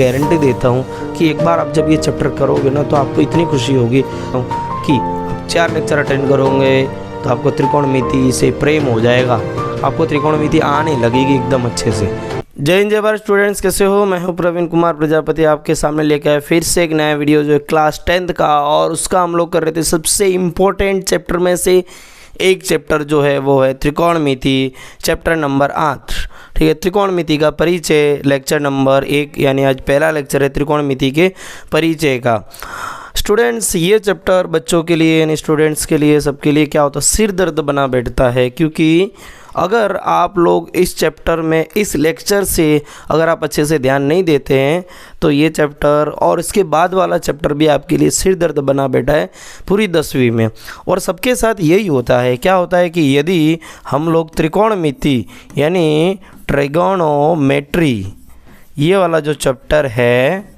Guarantee देता हूँ कि एक बार आप जब ये चैप्टर करोगे ना तो आपको इतनी खुशी होगी कि आप 4 लेक्चर अटेंड करोगे तो आपको त्रिकोणमिति से प्रेम हो जाएगा, आपको त्रिकोणमिति आने लगेगी एकदम अच्छे से। जय हिंद जय भारत स्टूडेंट्स, कैसे हो? मैं हूं प्रवीण कुमार प्रजापति, आपके सामने लेकर आए फिर से एक नया वीडियो जो है क्लास 10th का, और उसका हम लोग कर रहे थे सबसे इम्पोर्टेंट चैप्टर में से एक चैप्टर जो है वो है त्रिकोणमिति, चैप्टर नंबर 8। ठीक है, त्रिकोणमिति का परिचय, लेक्चर नंबर 1, यानी आज पहला लेक्चर है त्रिकोणमिति के परिचय का। स्टूडेंट्स, ये चैप्टर बच्चों के लिए यानी स्टूडेंट्स के लिए, सबके लिए क्या होता है, सिर दर्द बना बैठता है, क्योंकि अगर आप लोग इस चैप्टर में, इस लेक्चर से अगर आप अच्छे से ध्यान नहीं देते हैं तो ये चैप्टर और इसके बाद वाला चैप्टर भी आपके लिए सिर दर्द बना बैठा है पूरी 10वीं में। और सबके साथ यही होता है, क्या होता है कि यदि हम लोग त्रिकोणमिति यानी ट्रिगोनोमेट्री, ये वाला जो चैप्टर है,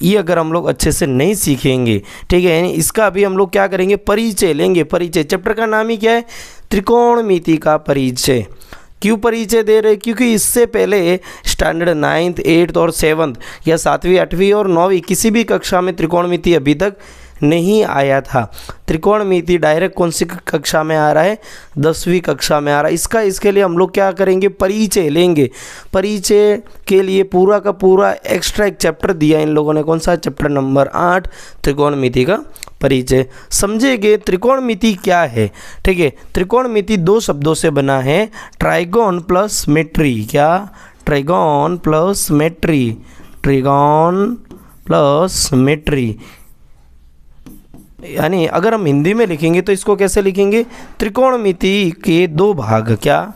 ये अगर हम लोग अच्छे से नहीं सीखेंगे, ठीक है, यानी इसका अभी हम लोग क्या करेंगे, परिचय लेंगे। परिचय, चैप्टर का नाम ही क्या है, त्रिकोणमिति का परिचय। क्यों परिचय दे रहे? क्योंकि इससे पहले स्टैंडर्ड 9th 8th और 7th या 7वीं 8वीं और 9वीं किसी भी कक्षा में त्रिकोणमिति अभी तक नहीं आया था। त्रिकोणमिति डायरेक्ट कौन सी कक्षा में आ रहा है, 10वीं कक्षा में आ रहा है। इसके लिए हम लोग क्या करेंगे, परिचय लेंगे। परिचय के लिए पूरा का पूरा एक्स्ट्रा एक चैप्टर दिया इन लोगों ने, कौन सा, चैप्टर नंबर 8 त्रिकोणमिति का परिचय। समझेंगे त्रिकोणमिति क्या है। ठीक है, त्रिकोणमिति 2 शब्दों से बना है, ट्राइगोन प्लस मेट्री। क्या? Trigon plus metry, trigon plus metry. यानी अगर हम हिंदी में लिखेंगे तो इसको कैसे लिखेंगे, त्रिकोणमिति के 2 भाग। क्या?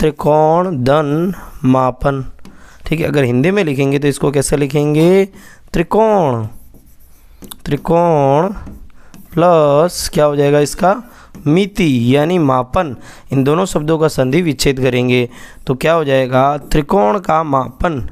त्रिकोण धन मापन। ठीक है, अगर हिंदी में लिखेंगे तो इसको कैसे लिखेंगे, त्रिकोण प्लस क्या हो जाएगा इसका, मिति यानी मापन। इन दोनों शब्दों का संधि विच्छेद करेंगे तो क्या हो जाएगा, त्रिकोण का मापन।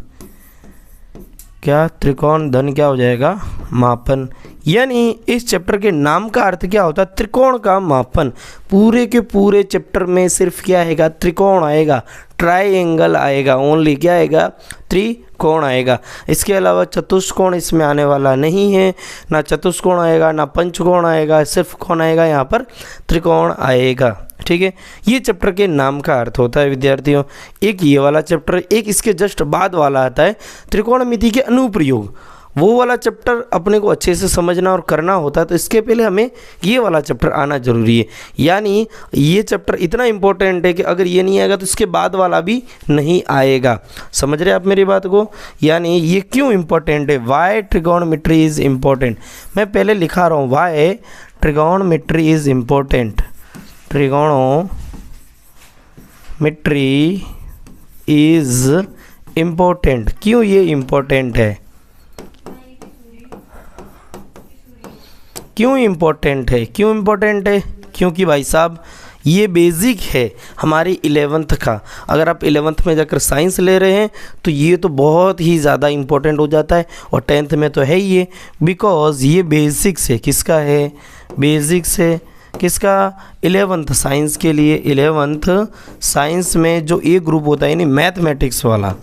क्या? त्रिकोण धन क्या हो जाएगा, मापन। यानी इस चैप्टर के नाम का अर्थ क्या होता है, त्रिकोण का मापन। पूरे के पूरे चैप्टर में सिर्फ क्या आएगा, त्रिकोण आएगा, ट्राइएंगल आएगा, ओनली क्या आएगा, त्रिकोण आएगा। इसके अलावा चतुष्कोण इसमें आने वाला नहीं है, ना चतुष्कोण आएगा ना पंचकोण आएगा, सिर्फ कौन आएगा यहाँ पर, त्रिकोण आएगा। ठीक है, ये चैप्टर के नाम का अर्थ होता है विद्यार्थियों। एक ये वाला चैप्टर, एक इसके जस्ट बाद वाला आता है त्रिकोणमिति के अनुप्रयोग। वो वाला चैप्टर अपने को अच्छे से समझना और करना होता है, तो इसके पहले हमें ये वाला चैप्टर आना जरूरी है। यानी ये चैप्टर इतना इम्पोर्टेंट है कि अगर ये नहीं आएगा तो इसके बाद वाला भी नहीं आएगा। समझ रहे आप मेरी बात को? यानी ये क्यों इम्पोर्टेंट है, वाई ट्रिगोनोमेट्री इज़ इम्पोर्टेंट। मैं पहले लिखा रहा हूँ, why trigonometry is important. Trigonometry is important. क्यों ये इम्पोर्टेंट है, क्यों इम्पोर्टेंट है, क्यों इम्पोर्टेंट है? क्योंकि भाई साहब ये बेसिक है हमारी 11th का। अगर आप 11th में जाकर साइंस ले रहे हैं तो ये तो बहुत ही ज़्यादा इम्पोर्टेंट हो जाता है, और 10th में तो है ही ये, बिकॉज ये बेसिक्स है। किसका है, बेसिक्स है, किसका, 11th साइंस के लिए। 11th साइंस में जो ए ग्रुप होता है यानी मैथमेटिक्स वाला,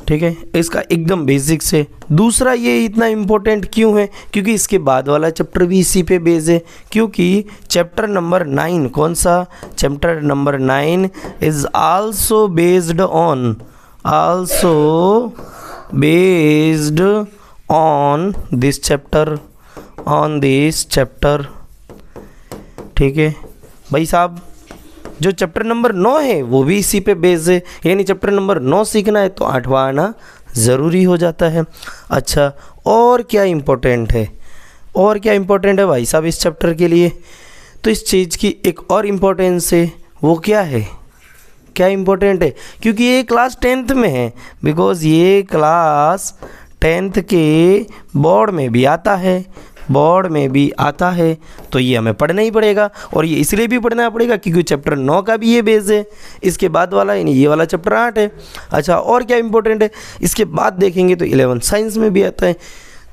ठीक है, इसका एकदम बेसिक से। दूसरा ये इतना इम्पोर्टेंट क्यों है, क्योंकि इसके बाद वाला चैप्टर भी इसी पे बेस है। क्योंकि चैप्टर नंबर 9, कौन सा, chapter number 9 is also based on this chapter. ठीक है भाई साहब, जो चैप्टर नंबर 9 है वो भी इसी पे बेस है। यानी चैप्टर नंबर 9 सीखना है तो 8वां आना ज़रूरी हो जाता है। अच्छा, और क्या इम्पोर्टेंट है, और क्या इम्पोर्टेंट है भाई साहब इस चैप्टर के लिए? तो इस चीज़ की एक और इम्पोर्टेंस है, वो क्या है, क्या इम्पोर्टेंट है? क्योंकि ये क्लास 10th में है, बिकॉज ये क्लास 10th के बोर्ड में भी आता है, तो ये हमें पढ़ना ही पड़ेगा। और ये इसलिए भी पढ़ना पड़ेगा क्योंकि चैप्टर 9 का भी ये बेस है, इसके बाद वाला यानी ये वाला चैप्टर 8 है। अच्छा, और क्या इंपॉर्टेंट है, इसके बाद देखेंगे तो 11th साइंस में भी आता है।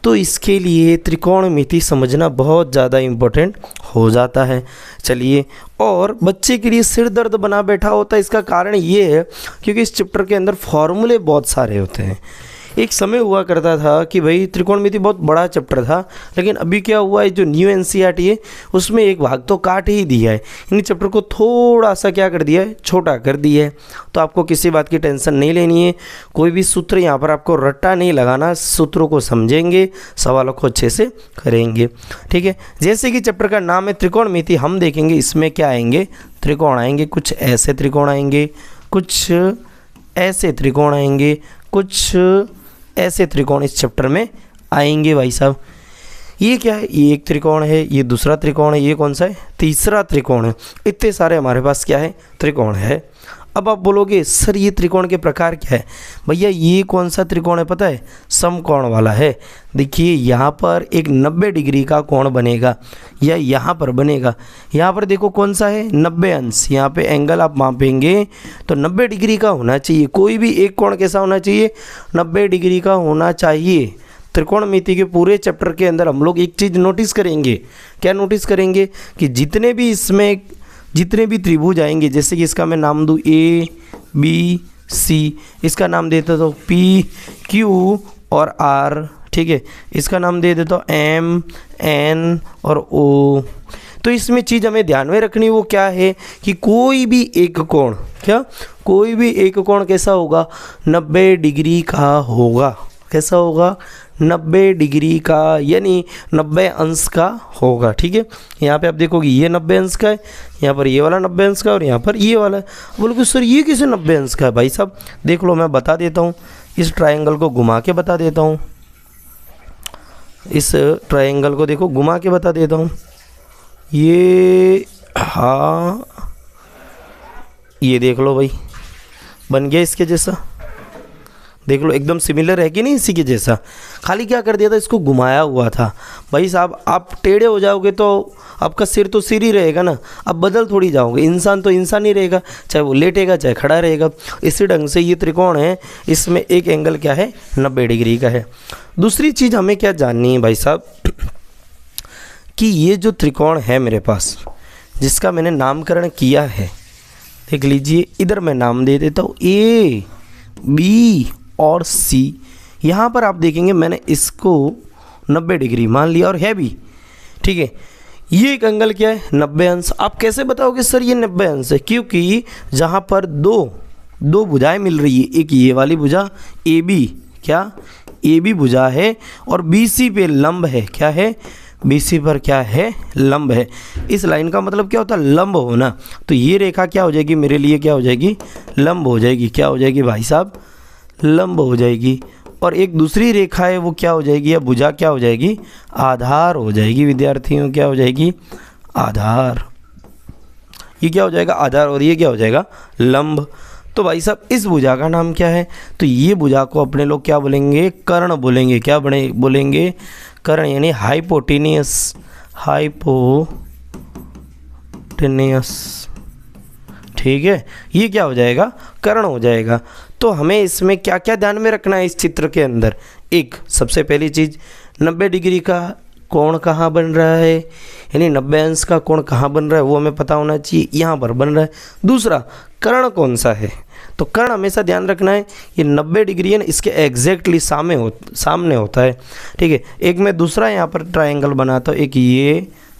तो इसके लिए त्रिकोणमिति समझना बहुत ज़्यादा इम्पोर्टेंट हो जाता है। चलिए, और बच्चे के लिए सिर दर्द बना बैठा होता है, इसका कारण ये है क्योंकि इस चैप्टर के अंदर फॉर्मूले बहुत सारे होते हैं। एक समय हुआ करता था कि भाई त्रिकोणमिति बहुत बड़ा चैप्टर था, लेकिन अभी क्या हुआ है, जो न्यू एनसीईआरटी है उसमें एक भाग तो काट ही दिया है, इन चैप्टर को थोड़ा सा क्या कर दिया है, छोटा कर दिया है। तो आपको किसी बात की टेंशन नहीं लेनी है, कोई भी सूत्र यहाँ पर आपको रट्टा नहीं लगाना, सूत्रों को समझेंगे, सवालों को अच्छे से करेंगे। ठीक है, जैसे कि चैप्टर का नाम है त्रिकोणमिति, हम देखेंगे इसमें क्या आएंगे, त्रिकोण आएंगे, कुछ ऐसे त्रिकोण आएंगे, कुछ ऐसे त्रिकोण आएंगे, कुछ ऐसे त्रिकोण इस चैप्टर में आएंगे। भाई साहब, ये क्या है, ये एक त्रिकोण है, ये दूसरा त्रिकोण है, ये कौन सा है, तीसरा त्रिकोण है। इतने सारे हमारे पास क्या है, त्रिकोण है। अब आप बोलोगे सर ये त्रिकोण के प्रकार क्या है, भैया ये कौन सा त्रिकोण है पता है, समकोण वाला है। देखिए यहाँ पर एक 90 डिग्री का कोण बनेगा, या यहाँ पर बनेगा, यहाँ पर देखो कौन सा है, 90 अंश। यहाँ पे एंगल आप मापेंगे तो 90 डिग्री का होना चाहिए। कोई भी एक कोण कैसा होना चाहिए, 90 डिग्री का होना चाहिए। त्रिकोणमिति के पूरे चैप्टर के अंदर हम लोग एक चीज़ नोटिस करेंगे, क्या नोटिस करेंगे कि जितने भी त्रिभुज आएंगे, जैसे कि इसका मैं नाम दूँ ए बी सी, इसका नाम देता तो पी क्यू और आर, ठीक है, इसका नाम दे देता हूँ एम एन और ओ। तो इसमें चीज़ हमें ध्यान में रखनी वो क्या है कि कोई भी एक कोण, क्या कोई भी एक कोण कैसा होगा, 90 डिग्री का होगा। कैसा होगा, 90 डिग्री का, यानी 90 अंश का होगा। ठीक है, यहाँ पे आप देखोगे ये 90 अंश का है, यहाँ पर ये वाला 90 अंश का, और यहाँ पर ये वाला है। बोलोगे सर ये किसे 90 अंश का है, भाई साहब देख लो, मैं बता देता हूँ, इस ट्रायंगल को घुमा के बता देता हूँ, इस ट्रायंगल को देखो घुमा के बता देता हूँ। ये हाँ, ये देख लो भाई, बन गया इसके जैसा, देख लो एकदम सिमिलर है कि नहीं, इसी के जैसा। खाली क्या कर दिया था, इसको घुमाया हुआ था। भाई साहब आप टेढ़े हो जाओगे तो आपका सिर तो सिर ही रहेगा ना, अब बदल थोड़ी जाओगे, इंसान तो इंसान ही रहेगा, चाहे वो लेटेगा चाहे खड़ा रहेगा। इसी ढंग से ये त्रिकोण है, इसमें एक एंगल क्या है, 90 डिग्री का है। दूसरी चीज़ हमें क्या जाननी है भाई साहब, कि ये जो त्रिकोण है मेरे पास, जिसका मैंने नामकरण किया है, देख लीजिए इधर मैं नाम दे देता हूँ ए बी और सी। यहाँ पर आप देखेंगे मैंने इसको 90 डिग्री मान लिया और है भी, ठीक है। ये एक एंगल क्या है, 90 अंश। आप कैसे बताओगे सर ये 90 अंश है, क्योंकि जहाँ पर दो भुजाएं मिल रही है, एक ये वाली भुजा ए बी, क्या ए बी भुजा है, और बी सी पे लंब है, क्या है, BC पर क्या है, लंब है। इस लाइन का मतलब क्या होता है, लंब होना। तो ये रेखा क्या हो जाएगी मेरे लिए, क्या हो जाएगी, लंब हो जाएगी। क्या हो जाएगी भाई साहब, लंब हो जाएगी। और एक दूसरी रेखा है वो क्या हो जाएगी, या भुजा क्या हो जाएगी, आधार हो जाएगी। विद्यार्थियों क्या हो जाएगी, आधार। ये क्या हो जाएगा, आधार, और ये क्या हो जाएगा, लंब। तो भाई साहब इस भुजा का नाम क्या है, तो ये भुजा को अपने लोग क्या बोलेंगे, कर्ण बोलेंगे। क्या बोलेंगे, कर्ण, यानी हाइपोटेनियस, हाइपोटेनियस, ठीक है। ये क्या हो जाएगा, कर्ण हो जाएगा। तो हमें इसमें क्या क्या ध्यान में रखना है इस चित्र के अंदर, एक सबसे पहली चीज़ 90 डिग्री का कोण कहाँ बन रहा है, यानी 90 अंश का कोण कहाँ बन रहा है वो हमें पता होना चाहिए, यहाँ पर बन रहा है। दूसरा कर्ण कौन सा है, तो कर्ण हमेशा ध्यान रखना है ये 90 डिग्री है ना, इसके एग्जैक्टली सामने होता है, ठीक है। एक मैं दूसरा यहाँ पर ट्रायंगल बनाता हूँ, एक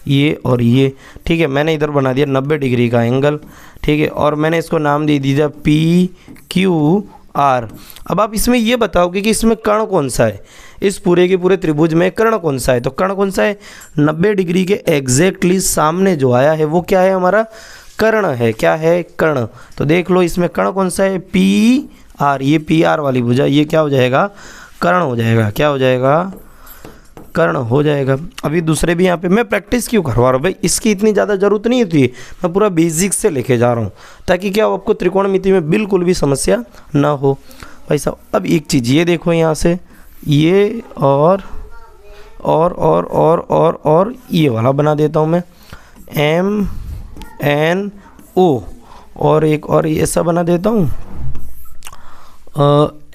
ये और ये, ठीक है। मैंने इधर बना दिया 90 डिग्री का एंगल, ठीक है, और मैंने इसको नाम दे दिया PQR। अब आप इसमें ये बताओगे कि इसमें कर्ण कौन सा है, इस पूरे के पूरे त्रिभुज में कर्ण कौन सा है, तो कर्ण कौन सा है, 90 डिग्री के एग्जैक्टली सामने जो आया है वो क्या है, हमारा कर्ण है। क्या है, कर्ण। तो देख लो इसमें कर्ण कौन सा है, PR। ये PR वाली भुजा, ये क्या हो जाएगा, कर्ण हो जाएगा। क्या हो जाएगा, कर्ण हो जाएगा। अभी दूसरे भी यहाँ पे मैं प्रैक्टिस क्यों करवा रहा हूँ भाई, इसकी इतनी ज़्यादा ज़रूरत नहीं होती है, मैं पूरा बेसिक से लेके जा रहा हूँ ताकि क्या आपको त्रिकोणमिति में बिल्कुल भी समस्या ना हो भाई साहब। अब एक चीज़ ये देखो, यहाँ से ये और ये वाला बना देता हूँ मैं, MNO, और एक और ऐसा बना देता हूँ,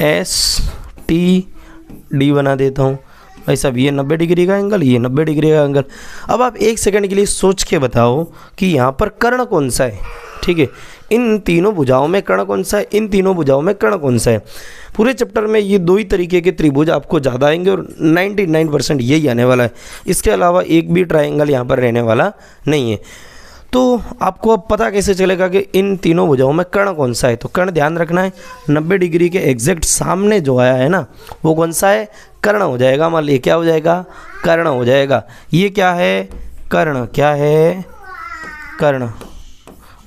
STD बना देता हूँ। भाई साहब ये 90 डिग्री का एंगल, ये 90 डिग्री का एंगल। अब आप एक सेकंड के लिए सोच के बताओ कि यहाँ पर कर्ण कौन सा है, ठीक है, इन तीनों भुजाओं में कर्ण कौन सा है, इन तीनों भुजाओं में कर्ण कौन सा है। पूरे चैप्टर में ये दो ही तरीके के त्रिभुज आपको ज़्यादा आएंगे और 99% यही आने वाला है। इसके अलावा एक भी ट्रायंगल यहाँ पर रहने वाला नहीं है। तो आपको अब पता कैसे चलेगा कि इन तीनों भुजाओं में कर्ण कौन सा है। तो कर्ण ध्यान रखना है 90 डिग्री के एग्जैक्ट सामने जो आया है ना, वो कौन सा है, कर्ण हो जाएगा। मान लीजिए क्या हो जाएगा, कर्ण हो जाएगा। ये क्या है, कर्ण, क्या है, कर्ण।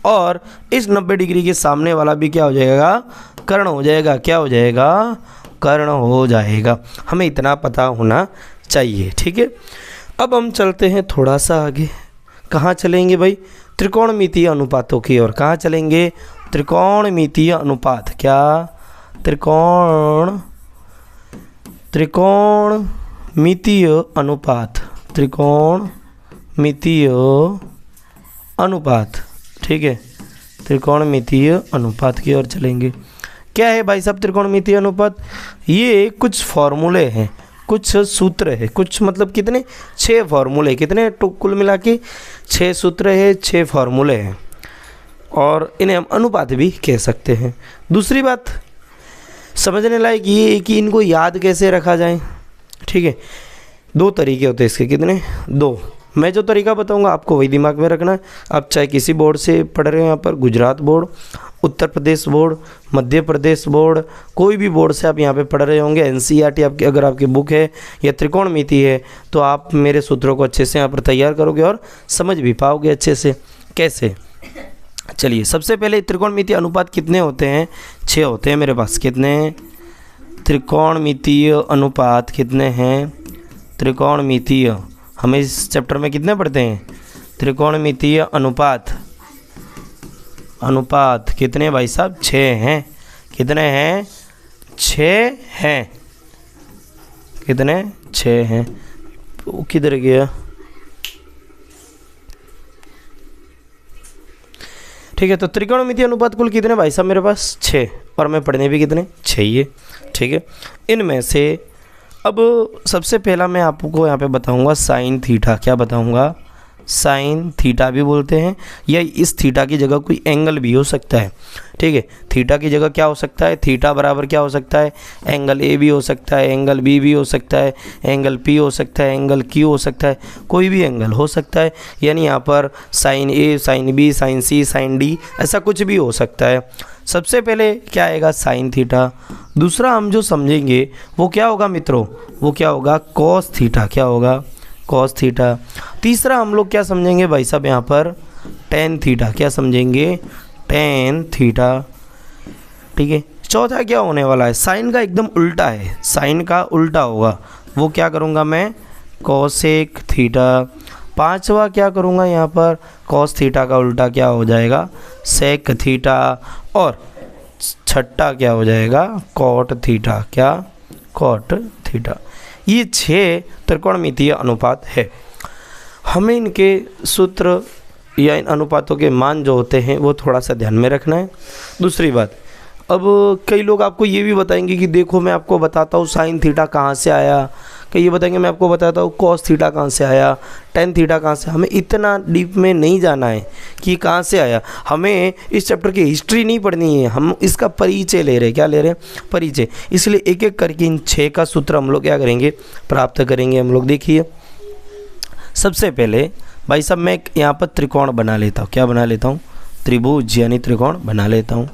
और इस 90 डिग्री के सामने वाला भी क्या हो जाएगा, कर्ण हो जाएगा। क्या हो जाएगा, कर्ण हो जाएगा। हमें इतना पता होना चाहिए, ठीक है। अब हम चलते हैं थोड़ा सा आगे। कहाँ चलेंगे भाई, त्रिकोणमितीय अनुपातों की ओर। कहाँ चलेंगे, त्रिकोणमितीय अनुपात। क्या, त्रिकोणमितीय अनुपात, त्रिकोणमितीय अनुपात, ठीक है, त्रिकोणमितीय अनुपात की ओर चलेंगे। क्या है भाई साहब त्रिकोणमितीय अनुपात, ये कुछ फॉर्मूले हैं, कुछ सूत्र है, कुछ मतलब कितने, 6 फॉर्मूले, कितने कुल मिला के 6 सूत्र है, 6 फॉर्मूले हैं, और इन्हें हम अनुपात भी कह सकते हैं। दूसरी बात समझने लायक ये है कि इनको याद कैसे रखा जाए, ठीक है। 2 तरीके होते हैं इसके, कितने, 2। मैं जो तरीका बताऊंगा आपको वही दिमाग में रखना है। आप चाहे किसी बोर्ड से पढ़ रहे हो, यहाँ पर Gujarat board, Uttar Pradesh board, Madhya Pradesh board, कोई भी बोर्ड से आप यहाँ पे पढ़ रहे होंगे, एनसीईआरटी आपकी अगर आपकी बुक है या त्रिकोणमिति है, तो आप मेरे सूत्रों को अच्छे से यहाँ पर तैयार करोगे और समझ भी पाओगे अच्छे से। कैसे, चलिए सबसे पहले त्रिकोणमितीय अनुपात कितने होते हैं, 6 होते हैं मेरे पास। कितने, त्रिकोणमितीय अनुपात कितने हैं, त्रिकोणमितीय, हमें इस चैप्टर में कितने पढ़ते हैं, त्रिकोणमितीय अनुपात। अनुपात कितने भाई साहब, 6 हैं। कितने हैं, 6 हैं। कितने, 6 हैं। वो किधर गया, ठीक है। तो त्रिकोणमितीय अनुपात कुल कितने भाई साहब मेरे पास, 6, और मैं पढ़ने भी कितने, 6 ही है, ठीक है। इनमें से अब सबसे पहला मैं आपको यहाँ पे बताऊंगा साइन थीटा। क्या बताऊंगा, साइन थीटा भी बोलते हैं, या इस थीटा की जगह कोई एंगल भी हो सकता है, ठीक है। थीटा की जगह क्या हो सकता है, थीटा बराबर क्या हो सकता है, एंगल ए भी हो सकता है, एंगल बी भी हो सकता है, एंगल पी हो सकता है, एंगल क्यू हो सकता है, कोई भी एंगल हो सकता है। यानी यहाँ पर साइन ए, साइन बी, साइन सी, साइन डी, ऐसा कुछ भी हो सकता है। सबसे पहले क्या आएगा, साइन थीटा। दूसरा हम जो समझेंगे वो क्या होगा मित्रों, वो क्या होगा, कॉस थीटा। क्या होगा, कॉस थीटा। तीसरा हम लोग क्या समझेंगे भाई साहब यहाँ पर, टेन थीटा। क्या समझेंगे, टेन थीटा, ठीक है। चौथा क्या होने वाला है, साइन का एकदम उल्टा है, साइन का उल्टा होगा, वो क्या करूँगा मैं, कॉसेक थीटा। पांचवा क्या करूँगा यहाँ पर, कॉस थीटा का उल्टा क्या हो जाएगा, सेक थीटा। और छठा क्या हो जाएगा, कॉट थीटा। क्या, कॉट थीटा। ये 6 त्रिकोणमितीय अनुपात है। हमें इनके सूत्र या इन अनुपातों के मान जो होते हैं वो थोड़ा सा ध्यान में रखना है। दूसरी बात, अब कई लोग आपको ये भी बताएंगे कि देखो मैं आपको बताता हूँ साइन थीटा कहाँ से आया, कई ये बताएंगे मैं आपको बताता हूँ कॉस थीटा कहाँ से आया, टेन थीटा कहाँ से। हमें इतना डीप में नहीं जाना है कि कहाँ से आया, हमें इस चैप्टर की हिस्ट्री नहीं पढ़नी है, हम इसका परिचय ले रहे हैं। क्या ले रहे हैं, परिचय। इसलिए एक एक करके इन 6 का सूत्र हम लोग क्या करेंगे, प्राप्त करेंगे हम लोग। देखिए सबसे पहले भाई साहब मैं यहाँ पर त्रिकोण बना लेता हूँ। क्या बना लेता हूँ, त्रिभुज यानी त्रिकोण बना लेता हूँ,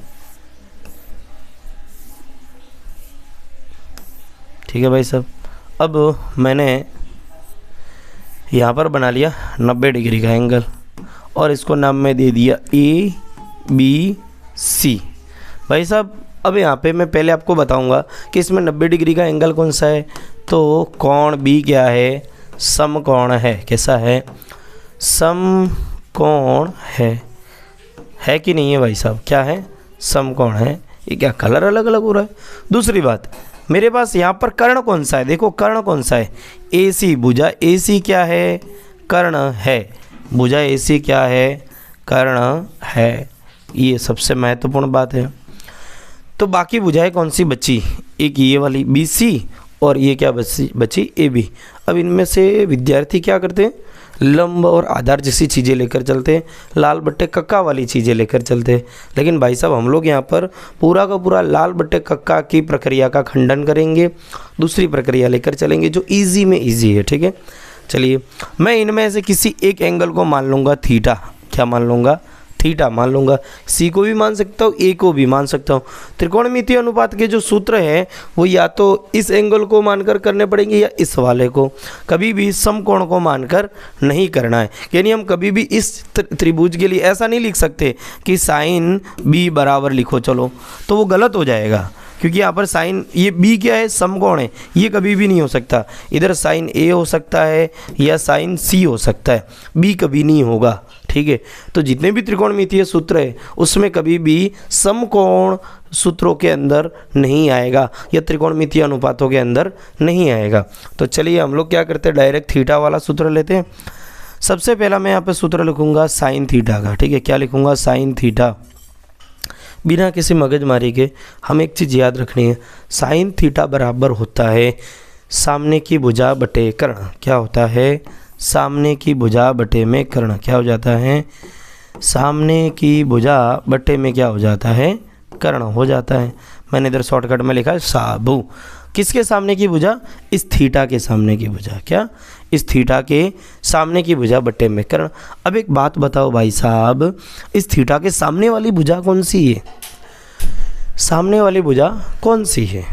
ठीक है भाई साहब। अब मैंने यहाँ पर बना लिया 90 डिग्री का एंगल और इसको नाम में दे दिया ABC। भाई साहब अब यहाँ पे मैं पहले आपको बताऊंगा कि इसमें 90 डिग्री का एंगल कौन सा है। तो कोण B क्या है, समकोण है। कैसा है, समकोण है कि नहीं है भाई साहब, क्या है, समकोण है। ये क्या कलर अलग अलग हो रहा है। दूसरी बात, मेरे पास यहाँ पर कर्ण कौन सा है, देखो कर्ण कौन सा है, AC। भुजा AC क्या है, कर्ण है। भुजा AC क्या है, कर्ण है। ये सबसे महत्वपूर्ण बात है। तो बाकी भुजाएं कौन सी बची, एक ये वाली BC और ये क्या बची ए बी। अब इनमें से विद्यार्थी क्या करते हैं, लंब और आधार जैसी चीज़ें लेकर चलते हैं, लाल बट्टे कक्का वाली चीज़ें लेकर चलते हैं। लेकिन भाई साहब हम लोग यहाँ पर पूरा का पूरा लाल बट्टे कक्का की प्रक्रिया का खंडन करेंगे, दूसरी प्रक्रिया लेकर चलेंगे जो इजी में इजी है। ठीक है, चलिए मैं इनमें से किसी एक एंगल को मान लूँगा थीटा। क्या मान लूँगा, थीटा मान लूँगा। सी को भी मान सकता हूँ, ए को भी मान सकता हूँ। त्रिकोणमितीय अनुपात के जो सूत्र हैं वो या तो इस एंगल को मानकर करने पड़ेंगे या इस वाले को, कभी भी समकोण को मानकर नहीं करना है। यानी हम कभी भी इस त्रिभुज के लिए ऐसा नहीं लिख सकते कि साइन बी बराबर लिखो, चलो तो वो गलत हो जाएगा, क्योंकि यहाँ पर साइन, ये बी क्या है, समकोण है, ये कभी भी नहीं हो सकता। इधर साइन ए हो सकता है या साइन सी हो सकता है, बी कभी नहीं होगा। ठीक है, तो जितने भी त्रिकोणमितीय सूत्र है उसमें कभी भी समकोण सूत्रों के अंदर नहीं आएगा या त्रिकोणमितीय अनुपातों के अंदर नहीं आएगा। तो चलिए हम लोग क्या करते हैं, डायरेक्ट थीटा वाला सूत्र लेते हैं। सबसे पहला मैं यहाँ पे सूत्र लिखूँगा साइन थीटा का। ठीक है, क्या लिखूँगा, साइन थीटा। बिना किसी मगजमारी के हम एक चीज़ याद रखनी है, साइन थीटा बराबर होता है सामने की भुजा बटे कर्ण। क्या होता है, सामने की भुजा बटे में कर्ण। क्या हो जाता है, सामने की भुजा बटे में क्या हो जाता है, कर्ण हो जाता है। मैंने इधर शॉर्टकट में लिखा है साबु। किसके सामने की भुजा, इस थीटा के सामने की भुजा। क्या, इस थीटा के सामने की भुजा बटे में कर्ण। अब एक बात बताओ भाई साहब, इस थीटा के सामने वाली भुजा कौन सी है, सामने वाली भुजा कौन सी है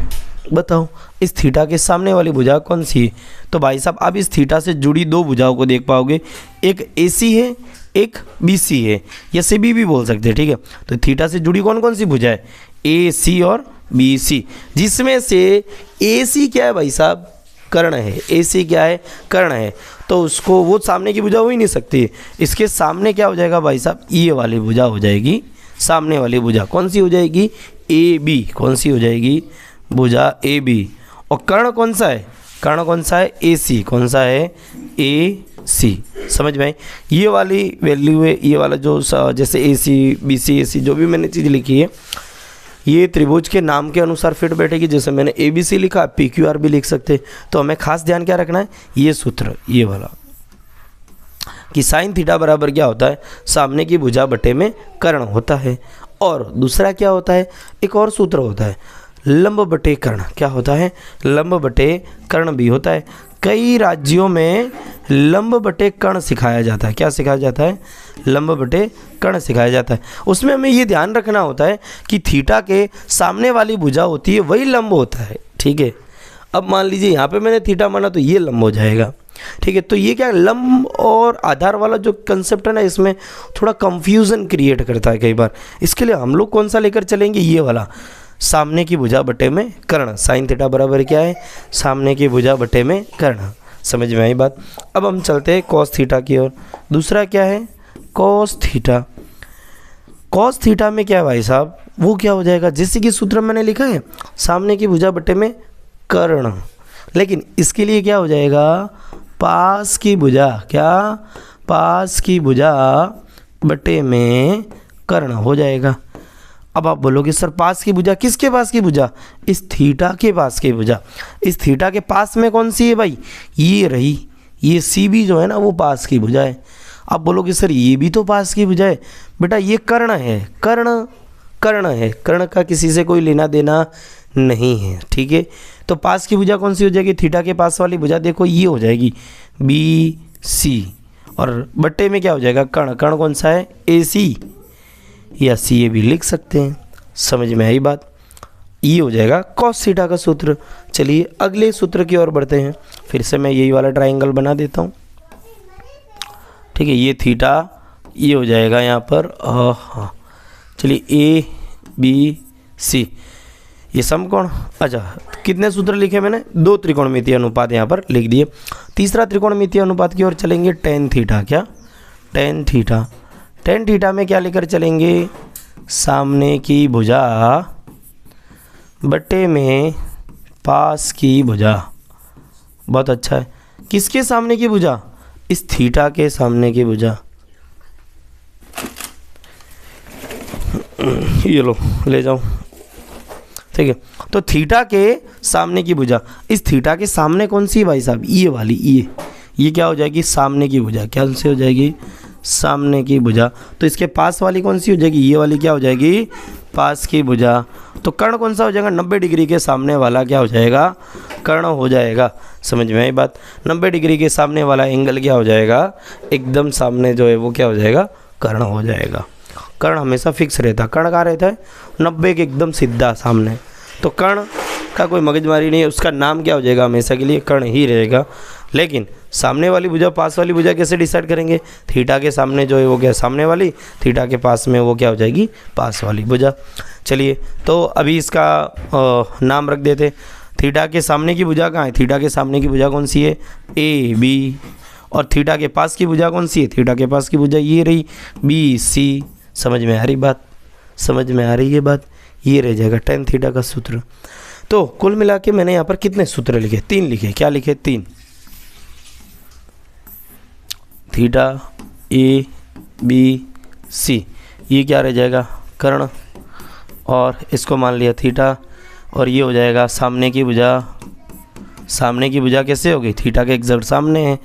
बताओ, इस थीटा के सामने वाली भुजा कौन सी है। तो भाई साहब आप इस थीटा से जुड़ी दो भुजाओं को देख पाओगे, एक AC है एक BC है, या CB भी बोल सकते हैं। ठीक है, तो थीटा से जुड़ी कौन कौन सी भुजा है, AC और BC, जिसमें से AC क्या है भाई साहब, कर्ण है। AC क्या है, कर्ण है, तो उसको वो सामने की भुजा हो ही नहीं सकती। इसके सामने क्या हो जाएगा भाई साहब, ये वाली भुजा हो जाएगी, सामने वाली भुजा कौन सी हो जाएगी, AB। कौन सी हो जाएगी, भुजा AB। और कर्ण कौन सा है, कर्ण कौन सा है, AC। कौन सा है, AC। समझ में आई, ये वाली वैल्यू है, ये वाला जो जैसे AC BC AC जो भी मैंने चीज़ लिखी है ये त्रिभुज के नाम के अनुसार फिट बैठेगी। जैसे मैंने ABC लिखा, PQR भी लिख सकते। तो हमें खास ध्यान क्या रखना है, ये सूत्र ये वाला कि साइन थीटा बराबर क्या होता है, सामने की भुजा बटे में कर्ण होता है। और दूसरा क्या होता है, एक और सूत्र होता है लंब बटे कर्ण। क्या होता है, लंब बटे कर्ण भी होता है। कई राज्यों में लंब बटे कर्ण सिखाया जाता है। क्या सिखाया जाता है, लंब बटे कर्ण सिखाया जाता है। उसमें हमें ये ध्यान रखना होता है कि थीटा के सामने वाली भुजा होती है वही लंब होता है। ठीक है, अब मान लीजिए यहाँ पे मैंने थीटा माना तो ये लंब हो जाएगा। ठीक है, तो ये क्या लंब और आधार वाला जो कंसेप्ट है ना, इसमें थोड़ा कंफ्यूजन क्रिएट करता है कई बार। इसके लिए हम लोग कौन सा लेकर चलेंगे, ये वाला, सामने की भुजा बटे में कर्ण। साइन थीटा बराबर क्या है, सामने की भुजा बटे में कर्ण। समझ में आई बात। अब हम चलते हैं कॉस थीटा की ओर। दूसरा क्या है, कॉस थीटा। कॉस थीटा में क्या है भाई साहब, वो क्या हो जाएगा, जैसे कि सूत्र मैंने लिखा है सामने की भुजा बटे में कर्ण, लेकिन इसके लिए क्या हो जाएगा, पास की भुजा। क्या, पास की भुजा बटे में कर्ण हो जाएगा। अब आप बोलोगे सर पास की भुजा किसके पास की भुजा, इस थीटा के पास की भुजा। इस थीटा के पास में कौन सी है भाई, ये रही, ये CB जो है ना वो पास की भुजा है। आप बोलोगे सर ये भी तो पास की भुजा है, बेटा ये कर्ण है, कर्ण कर्ण है, कर्ण का किसी से कोई लेना देना नहीं है। ठीक है, तो पास की भुजा कौन सी हो जाएगी, थीटा के पास वाली भुजा देखो ये हो जाएगी BC, और बट्टे में क्या हो जाएगा, कर्ण। कर्ण कौन सा है, AC या CA भी लिख सकते हैं। समझ में आई बात, ये हो जाएगा कॉस थीटा का सूत्र। चलिए अगले सूत्र की ओर बढ़ते हैं। फिर से मैं यही वाला ट्रायंगल बना देता हूँ। ठीक है, ये थीटा ये हो जाएगा यहाँ पर, हाँ चलिए ABC, ये समकोण। अच्छा कितने सूत्र लिखे मैंने, 2 त्रिकोणमितीय अनुपात यहाँ पर लिख दिए। तीसरा त्रिकोणमितीय अनुपात की ओर चलेंगे, टेन थीटा। क्या, टेन थीटा। टेन थीटा में क्या लेकर चलेंगे, सामने की भुजा बटे में पास की भुजा। बहुत अच्छा है, किसके सामने की भुजा, इस थीटा के सामने की भुजा। ये लो ले जाओ, ठीक है। तो थीटा के सामने की भुजा, इस थीटा के सामने कौन सी है भाई साहब, ये वाली, ये क्या हो जाएगी, सामने की भुजा। क्या से हो जाएगी, सामने की भुजा। तो इसके पास वाली कौन सी हो जाएगी, ये वाली क्या हो जाएगी, पास की भुजा। तो कर्ण कौन सा हो जाएगा, 90 डिग्री के सामने वाला क्या हो जाएगा, कर्ण हो जाएगा। समझ में आई बात, 90 डिग्री के सामने वाला एंगल क्या हो जाएगा, एकदम सामने जो है वो क्या हो जाएगा, कर्ण हो जाएगा। कर्ण हमेशा फिक्स रहता है, कर्ण कहाँ रहता है, 90 के एकदम सीधा सामने। तो कर्ण का कोई मगजमारी नहीं है, उसका नाम क्या हो जाएगा, हमेशा के लिए कर्ण ही रहेगा। लेकिन सामने वाली भुजा पास वाली भुजा कैसे डिसाइड करेंगे, थीटा के सामने जो है वो क्या, सामने वाली, थीटा के पास में वो क्या हो जाएगी, पास वाली भुजा। चलिए तो अभी इसका नाम रख देते। थीटा के सामने की भुजा कहाँ है, थीटा के सामने की भुजा कौन सी है, ए बी। और थीटा के पास की भुजा कौन सी है, थीटा के पास की भुजा ये रही, बी सी। समझ में आ रही बात, समझ में आ रही है बात, ये रह जाएगा tan थीटा का सूत्र। तो कुल मिला के मैंने यहाँ पर कितने सूत्र लिखे, 3 लिखे। क्या लिखे, 3। थीटा ए बी सी, ये क्या रह जाएगा, कर्ण। और इसको मान लिया थीटा, और ये हो जाएगा सामने की भुजा। सामने की भुजा कैसे होगी, थीटा के एग्जैक्ट सामने है।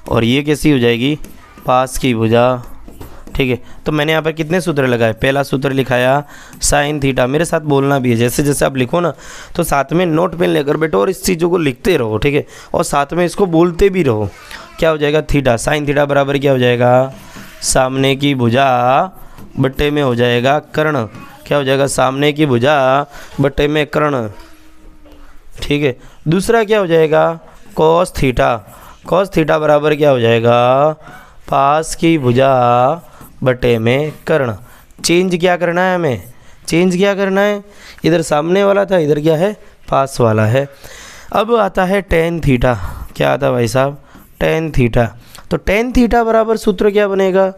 और ये कैसी हो जाएगी, पास की भुजा। ठीक है। तो मैंने यहाँ पर कितने सूत्र लगाए, पहला सूत्र लिखाया साइन थीटा। मेरे साथ बोलना भी है, जैसे जैसे आप लिखो ना तो साथ में नोट पेन लेकर बैठो और इस चीज़ों को लिखते रहो। ठीक है। और साथ में इसको बोलते भी रहो। क्या हो जाएगा, थीटा, साइन थीटा बराबर क्या हो जाएगा, सामने की भुजा बट्टे में हो जाएगा कर्ण। क्या हो जाएगा, सामने की भुजा बट्टे में कर्ण। ठीक है। दूसरा क्या हो जाएगा, कॉस थीटा। कॉस थीटा बराबर क्या हो जाएगा, पास की भुजा बटे में कर्ण। चेंज क्या करना है हमें, चेंज क्या करना है, इधर सामने वाला था, इधर क्या है, पास वाला है। अब आता है tan थीटा। क्या आता है भाई साहब, tan थीटा। तो tan थीटा बराबर सूत्र क्या बनेगा,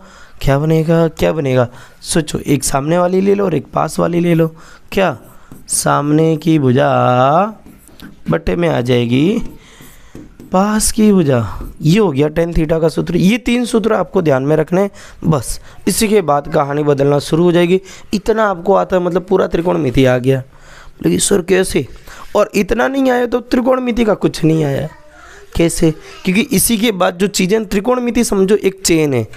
क्या बनेगा, क्या बनेगा, सोचो। एक सामने वाली ले लो और एक पास वाली ले लो। क्या, सामने की भुजा बटे में आ जाएगी पास की भुजा। ये हो गया tan थीटा का सूत्र। ये 3 सूत्र आपको ध्यान में रखने, बस इसी के बाद कहानी बदलना शुरू हो जाएगी। इतना आपको आता है, मतलब पूरा त्रिकोणमिति आ गया। लेकिन सर कैसे, और इतना नहीं आया तो त्रिकोणमिति का कुछ नहीं आया। कैसे, क्योंकि इसी के बाद जो चीज़ें, त्रिकोणमिति समझो एक चेन है,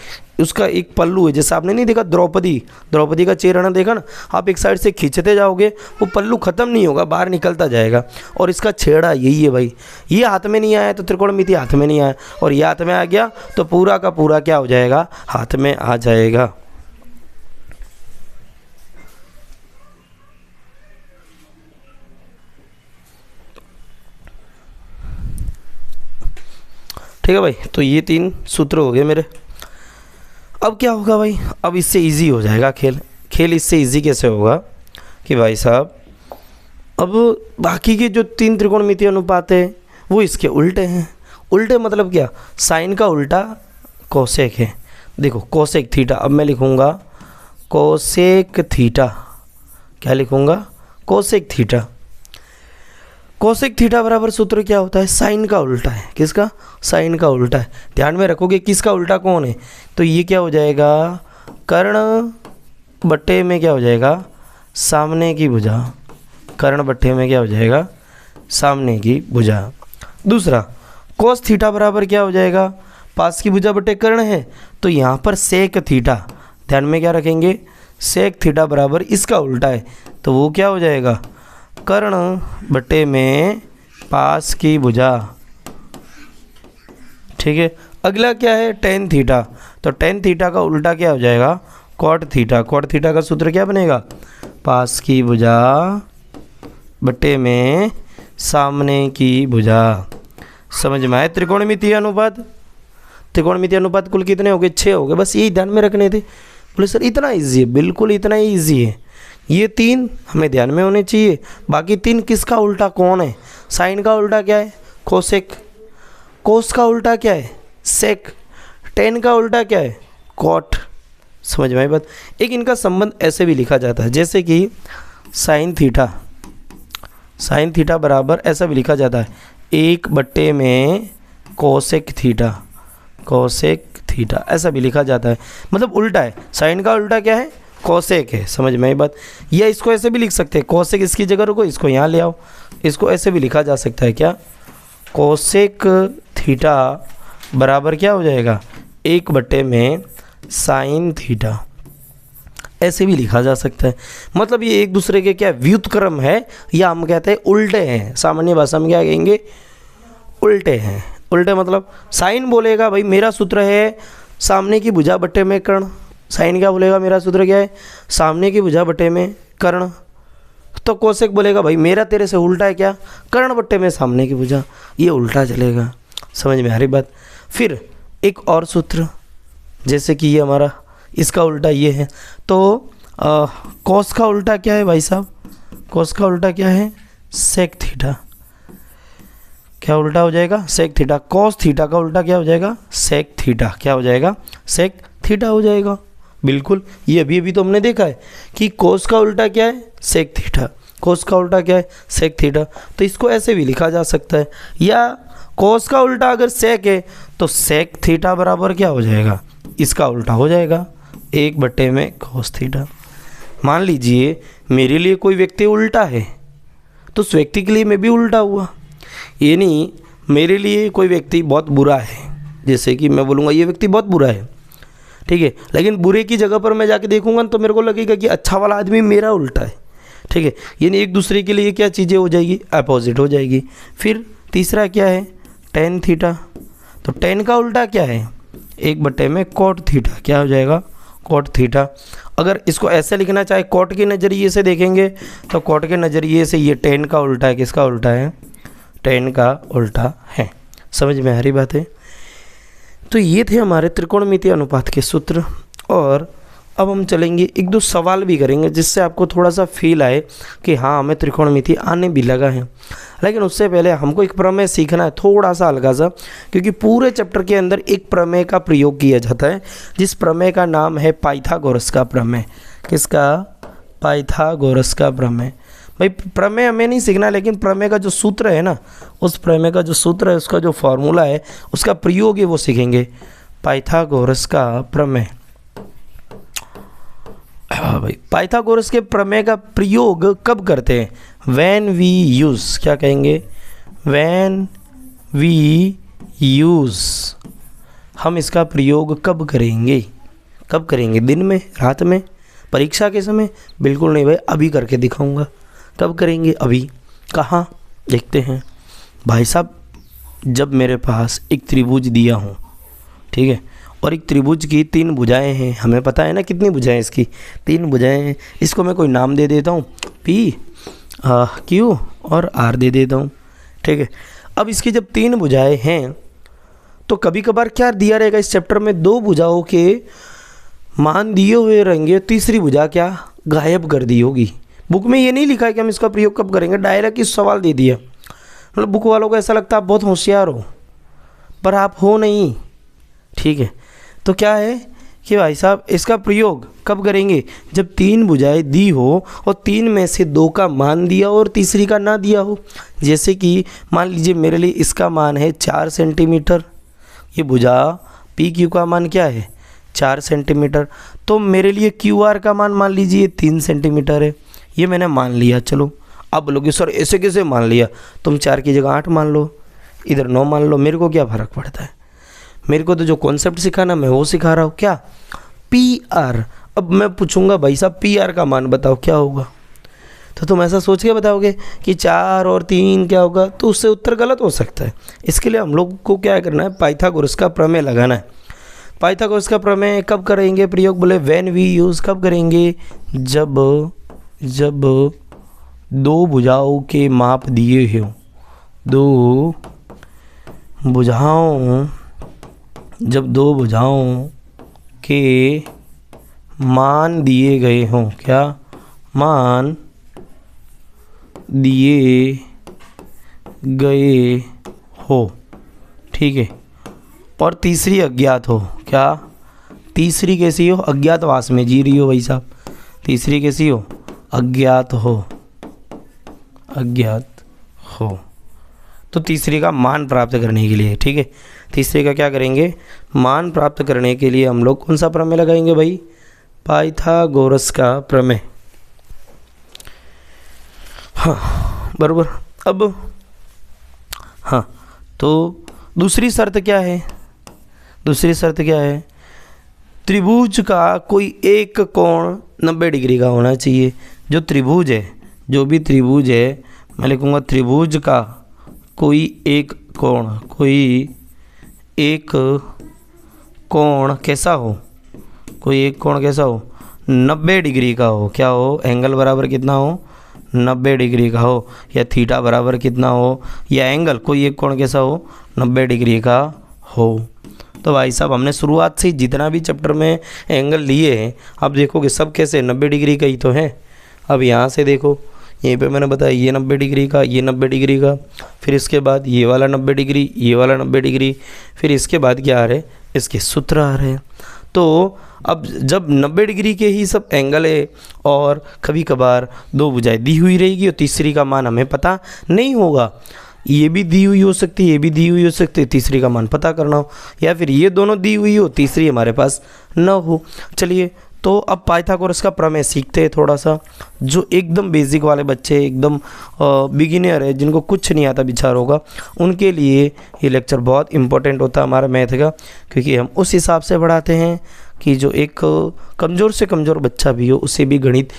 उसका एक पल्लू है। जैसे आपने नहीं देखा द्रौपदी का चेहरा देखा ना, आप एक साइड से खींचते जाओगे वो पल्लू ख़त्म नहीं होगा, बाहर निकलता जाएगा। और इसका छेड़ा यही है भाई, ये हाथ में नहीं आया तो त्रिकोणमिति हाथ में नहीं आया, और ये हाथ में आ गया तो पूरा का पूरा क्या हो जाएगा, हाथ में आ जाएगा। ठीक है भाई। तो ये 3 सूत्र हो गए मेरे। अब क्या होगा भाई, अब इससे इजी हो जाएगा खेल इससे इजी कैसे होगा कि भाई साहब, अब बाकी के जो 3 त्रिकोणमितीय अनुपात है वो इसके उल्टे हैं। उल्टे मतलब क्या, साइन का उल्टा कोसेक है। देखो कोसेक थीटा, अब मैं लिखूँगा कोसेक थीटा। क्या लिखूँगा, कोसेक थीटा। कोसेक थीटा बराबर सूत्र क्या होता है, साइन का उल्टा है। किसका, साइन का उल्टा है। ध्यान में रखोगे किसका उल्टा कौन है, तो ये क्या हो जाएगा, कर्ण बट्टे में क्या हो जाएगा, सामने की भुजा। कर्ण बट्टे में क्या हो जाएगा, सामने की भुजा। दूसरा कोस थीटा बराबर क्या हो जाएगा, पास की भुजा बट्टे कर्ण है, तो यहाँ पर सेक थीटा। ध्यान में क्या रखेंगे, सेक थीटा बराबर इसका उल्टा है, तो वो क्या हो जाएगा, कर्ण बटे में पास की भुजा। ठीक है। अगला क्या है, tan थीटा। तो tan थीटा का उल्टा क्या हो जाएगा, cot थीटा। cot थीटा का सूत्र क्या बनेगा, पास की भुजा बटे में सामने की भुजा। समझ में आए, त्रिकोणमितीय अनुपात। त्रिकोणमितीय अनुपात कुल कितने हो गए, 6 हो गए। बस यही ध्यान में रखने थे। बोले सर इतना ईजी है, बिल्कुल इतना ही ईजी है। ये 3 हमें ध्यान में होने चाहिए। बाकी 3 किसका उल्टा कौन है, साइन का उल्टा क्या है, कोसेक। कोस का उल्टा क्या है, सेक। tan का उल्टा क्या है, कॉट। समझ में आई बात। एक इनका संबंध ऐसे भी लिखा जाता है, जैसे कि साइन थीटा। साइन थीटा बराबर ऐसा भी लिखा जाता है, 1 बट्टे में कोसेक थीटा। कोसेक थीटा ऐसा भी लिखा जाता है, मतलब उल्टा है। साइन का उल्टा क्या है, कोसेक है, समझ में आई बात। या इसको ऐसे भी लिख सकते हैं, कोसेक इसकी जगह रुको, इसको यहाँ ले आओ, इसको ऐसे भी लिखा जा सकता है क्या, कोसेक थीटा बराबर क्या हो जाएगा, 1/साइन थीटा, ऐसे भी लिखा जा सकता है। मतलब ये एक दूसरे के क्या व्युत्क्रम है, या हम कहते हैं उल्टे हैं, सामान्य भाषा में क्या कहेंगे, उल्टे हैं। उल्टे मतलब साइन बोलेगा भाई मेरा सूत्र है सामने की भुजा बट्टे में कर्ण, साइन क्या बोलेगा, मेरा सूत्र क्या है, सामने की भुजा बट्टे में कर्ण। तो कोसेक बोलेगा भाई मेरा तेरे से उल्टा है क्या, कर्ण बट्टे में सामने की भुजा, ये उल्टा चलेगा। समझ में आ रही बात। फिर एक और सूत्र, जैसे कि ये हमारा इसका उल्टा ये है, तो कॉस का उल्टा क्या है भाई साहब, कॉस का उल्टा क्या है, सेक थीटा। क्या उल्टा हो जाएगा, सेक थीटा। कॉस थीटा का उल्टा क्या हो जाएगा, सेक थीटा। क्या हो जाएगा, सेक थीटा हो जाएगा। बिल्कुल, ये अभी तो हमने देखा है कि कोस का उल्टा क्या है, सेक थीटा। कोस का उल्टा क्या है, सेक थीटा। तो इसको ऐसे भी लिखा जा सकता है, या कोस का उल्टा अगर सेक है तो सेक थीटा बराबर क्या हो जाएगा, इसका उल्टा हो जाएगा, 1/cos थीटा। मान लीजिए मेरे लिए कोई व्यक्ति उल्टा है, तो उस व्यक्ति के लिए मैं भी उल्टा हुआ। ये नहीं मेरे लिए कोई व्यक्ति बहुत बुरा है, जैसे कि मैं बोलूँगा ये व्यक्ति बहुत बुरा है, ठीक है, लेकिन बुरे की जगह पर मैं जाके देखूंगा तो मेरे को लगेगा कि अच्छा वाला आदमी मेरा उल्टा है, ठीक है। यानी एक दूसरे के लिए क्या चीज़ें हो जाएगी, अपोजिट हो जाएगी। फिर तीसरा क्या है, टेन थीटा। तो टेन का उल्टा क्या है, 1/cot थीटा। क्या हो जाएगा, कॉट थीटा। अगर इसको ऐसे लिखना चाहे कॉट के नज़रिए से देखेंगे तो कॉट के नज़रिए से ये टेन का उल्टा है, किसका उल्टा है, टेन का उल्टा है। समझ में आ रही बात है। तो ये थे हमारे त्रिकोणमितीय अनुपात के सूत्र। और अब हम चलेंगे, एक दो सवाल भी करेंगे जिससे आपको थोड़ा सा फील आए कि हाँ हमें त्रिकोणमिति आने भी लगा है। लेकिन उससे पहले हमको एक प्रमेय सीखना है, थोड़ा सा हल्का सा, क्योंकि पूरे चैप्टर के अंदर एक प्रमेय का प्रयोग किया जाता है, जिस प्रमेय का नाम है पाइथागोरस का प्रमेय। किसका, पाइथागोरस का प्रमेय। भाई प्रमेय हमें नहीं सीखना, लेकिन प्रमेय का जो सूत्र है ना, उस प्रमेय का जो सूत्र है, उसका जो फॉर्मूला है, उसका प्रयोग है, वो सीखेंगे। पाइथागोरस का प्रमेय। हाँ भाई, पाइथागोरस के प्रमेय का प्रयोग कब करते हैं, व्हेन वी यूज़, क्या कहेंगे, व्हेन वी यूज़। हम इसका प्रयोग कब करेंगे, कब करेंगे, दिन में, रात में, परीक्षा के समय? बिल्कुल नहीं भाई, अभी करके दिखाऊंगा। कब करेंगे, अभी। कहाँ, देखते हैं। भाई साहब, जब मेरे पास एक त्रिभुज दिया हो, ठीक है, और एक त्रिभुज की 3 भुजाएं हैं, हमें पता है ना कितनी भुजाएं इसकी, 3 भुजाएं हैं। इसको मैं कोई नाम दे देता हूँ, P, Q और R दे देता हूँ, ठीक है। अब इसकी जब 3 भुजाएं हैं तो कभी कभार क्या दिया रहेगा इस चैप्टर में, 2 भुजाओं के मान दिए हुए रहेंगे, तीसरी भुजा क्या गायब कर दी होगी। बुक में ये नहीं लिखा है कि हम इसका प्रयोग कब करेंगे, डायरेक्ट इस सवाल दे दिया। मतलब बुक वालों को ऐसा लगता है आप बहुत होशियार हो, पर आप हो नहीं, ठीक है। तो क्या है कि भाई साहब इसका प्रयोग कब करेंगे, जब 3 भुजाएं दी हो और 3 में से 2 का मान दिया हो और तीसरी का ना दिया हो। जैसे कि मान लीजिए मेरे लिए इसका मान है 4 सेंटीमीटर, ये भुजा PQ का मान क्या है, 4 सेंटीमीटर। तो मेरे लिए QR का मान लीजिए 3 सेंटीमीटर है, ये मैंने मान लिया। चलो अब बोलोगे सर ऐसे कैसे मान लिया, तुम 4 की जगह 8 मान लो, इधर 9 मान लो, मेरे को क्या फ़र्क पड़ता है। मेरे को तो जो कॉन्सेप्ट सिखाना मैं वो सिखा रहा हूँ। क्या, PR। अब मैं पूछूंगा भाई साहब PR का मान बताओ क्या होगा, तो तुम ऐसा सोच के बताओगे कि 4 और 3 क्या होगा, तो उससे उत्तर गलत हो सकता है। इसके लिए हम लोग को क्या करना है, पाइथागोरस का प्रमेय लगाना है। पाइथागोरस का प्रमेय कब करेंगे प्रयोग, बोले व्हेन वी यूज़, कब करेंगे, जब 2 भुजाओं के माप दिए हों, 2 भुजाओं, जब 2 भुजाओं के मान दिए गए हों, क्या, मान दिए गए हो, ठीक है। और तीसरी अज्ञात हो, क्या, तीसरी कैसी हो, अज्ञातवास में जी रही हो भाई साहब, तीसरी कैसी हो, अज्ञात हो, अज्ञात हो। तो तीसरी का मान प्राप्त करने के लिए, ठीक है, तीसरे का क्या करेंगे, मान प्राप्त करने के लिए हम लोग कौन सा प्रमेय लगाएंगे भाई, पाइथागोरस का प्रमेय। हाँ बराबर। अब हाँ, तो दूसरी शर्त क्या है? दूसरी शर्त क्या है? त्रिभुज का कोई एक कोण 90 डिग्री का होना चाहिए। जो त्रिभुज है, जो भी त्रिभुज है, मैं लिखूँगा त्रिभुज का कोई एक कोण, कोई एक कोण कैसा हो? कोई एक कोण कैसा हो? 90 डिग्री का हो। क्या हो? एंगल बराबर कितना हो? 90 डिग्री का हो, या थीटा बराबर कितना हो, या एंगल कोई एक कोण कैसा हो? 90 डिग्री का हो। तो भाई साहब हमने शुरुआत से जितना भी चैप्टर में एंगल लिए हैं, आप देखोगे सब कैसे 90 डिग्री का ही तो है। अब यहाँ से देखो, यहीं पे मैंने बताया ये 90 डिग्री का, ये 90 डिग्री का, फिर इसके बाद ये वाला 90 डिग्री, ये वाला 90 डिग्री, फिर इसके बाद क्या आ रहे हैं? इसके सूत्र आ रहे हैं। तो अब जब 90 डिग्री के ही सब एंगल है और कभी कभार दो भुजाएं दी हुई रहेगी और तीसरी का मान हमें पता नहीं होगा, ये भी दी हुई हो सकती है, ये भी दी हुई हो सकती है, तीसरी का मान पता करना हो, या फिर ये दोनों दी हुई हो, तीसरी हमारे पास न हो। चलिए, तो अब पाइथागोरस का प्रमेय सीखते हैं थोड़ा सा। जो एकदम बेसिक वाले बच्चे, एकदम बिगिनर है, जिनको कुछ नहीं आता बिचारों का, उनके लिए ये लेक्चर बहुत इंपॉर्टेंट होता है हमारा मैथ का, क्योंकि हम उस हिसाब से पढ़ाते हैं कि जो एक कमज़ोर से कमज़ोर बच्चा भी हो उसे भी गणित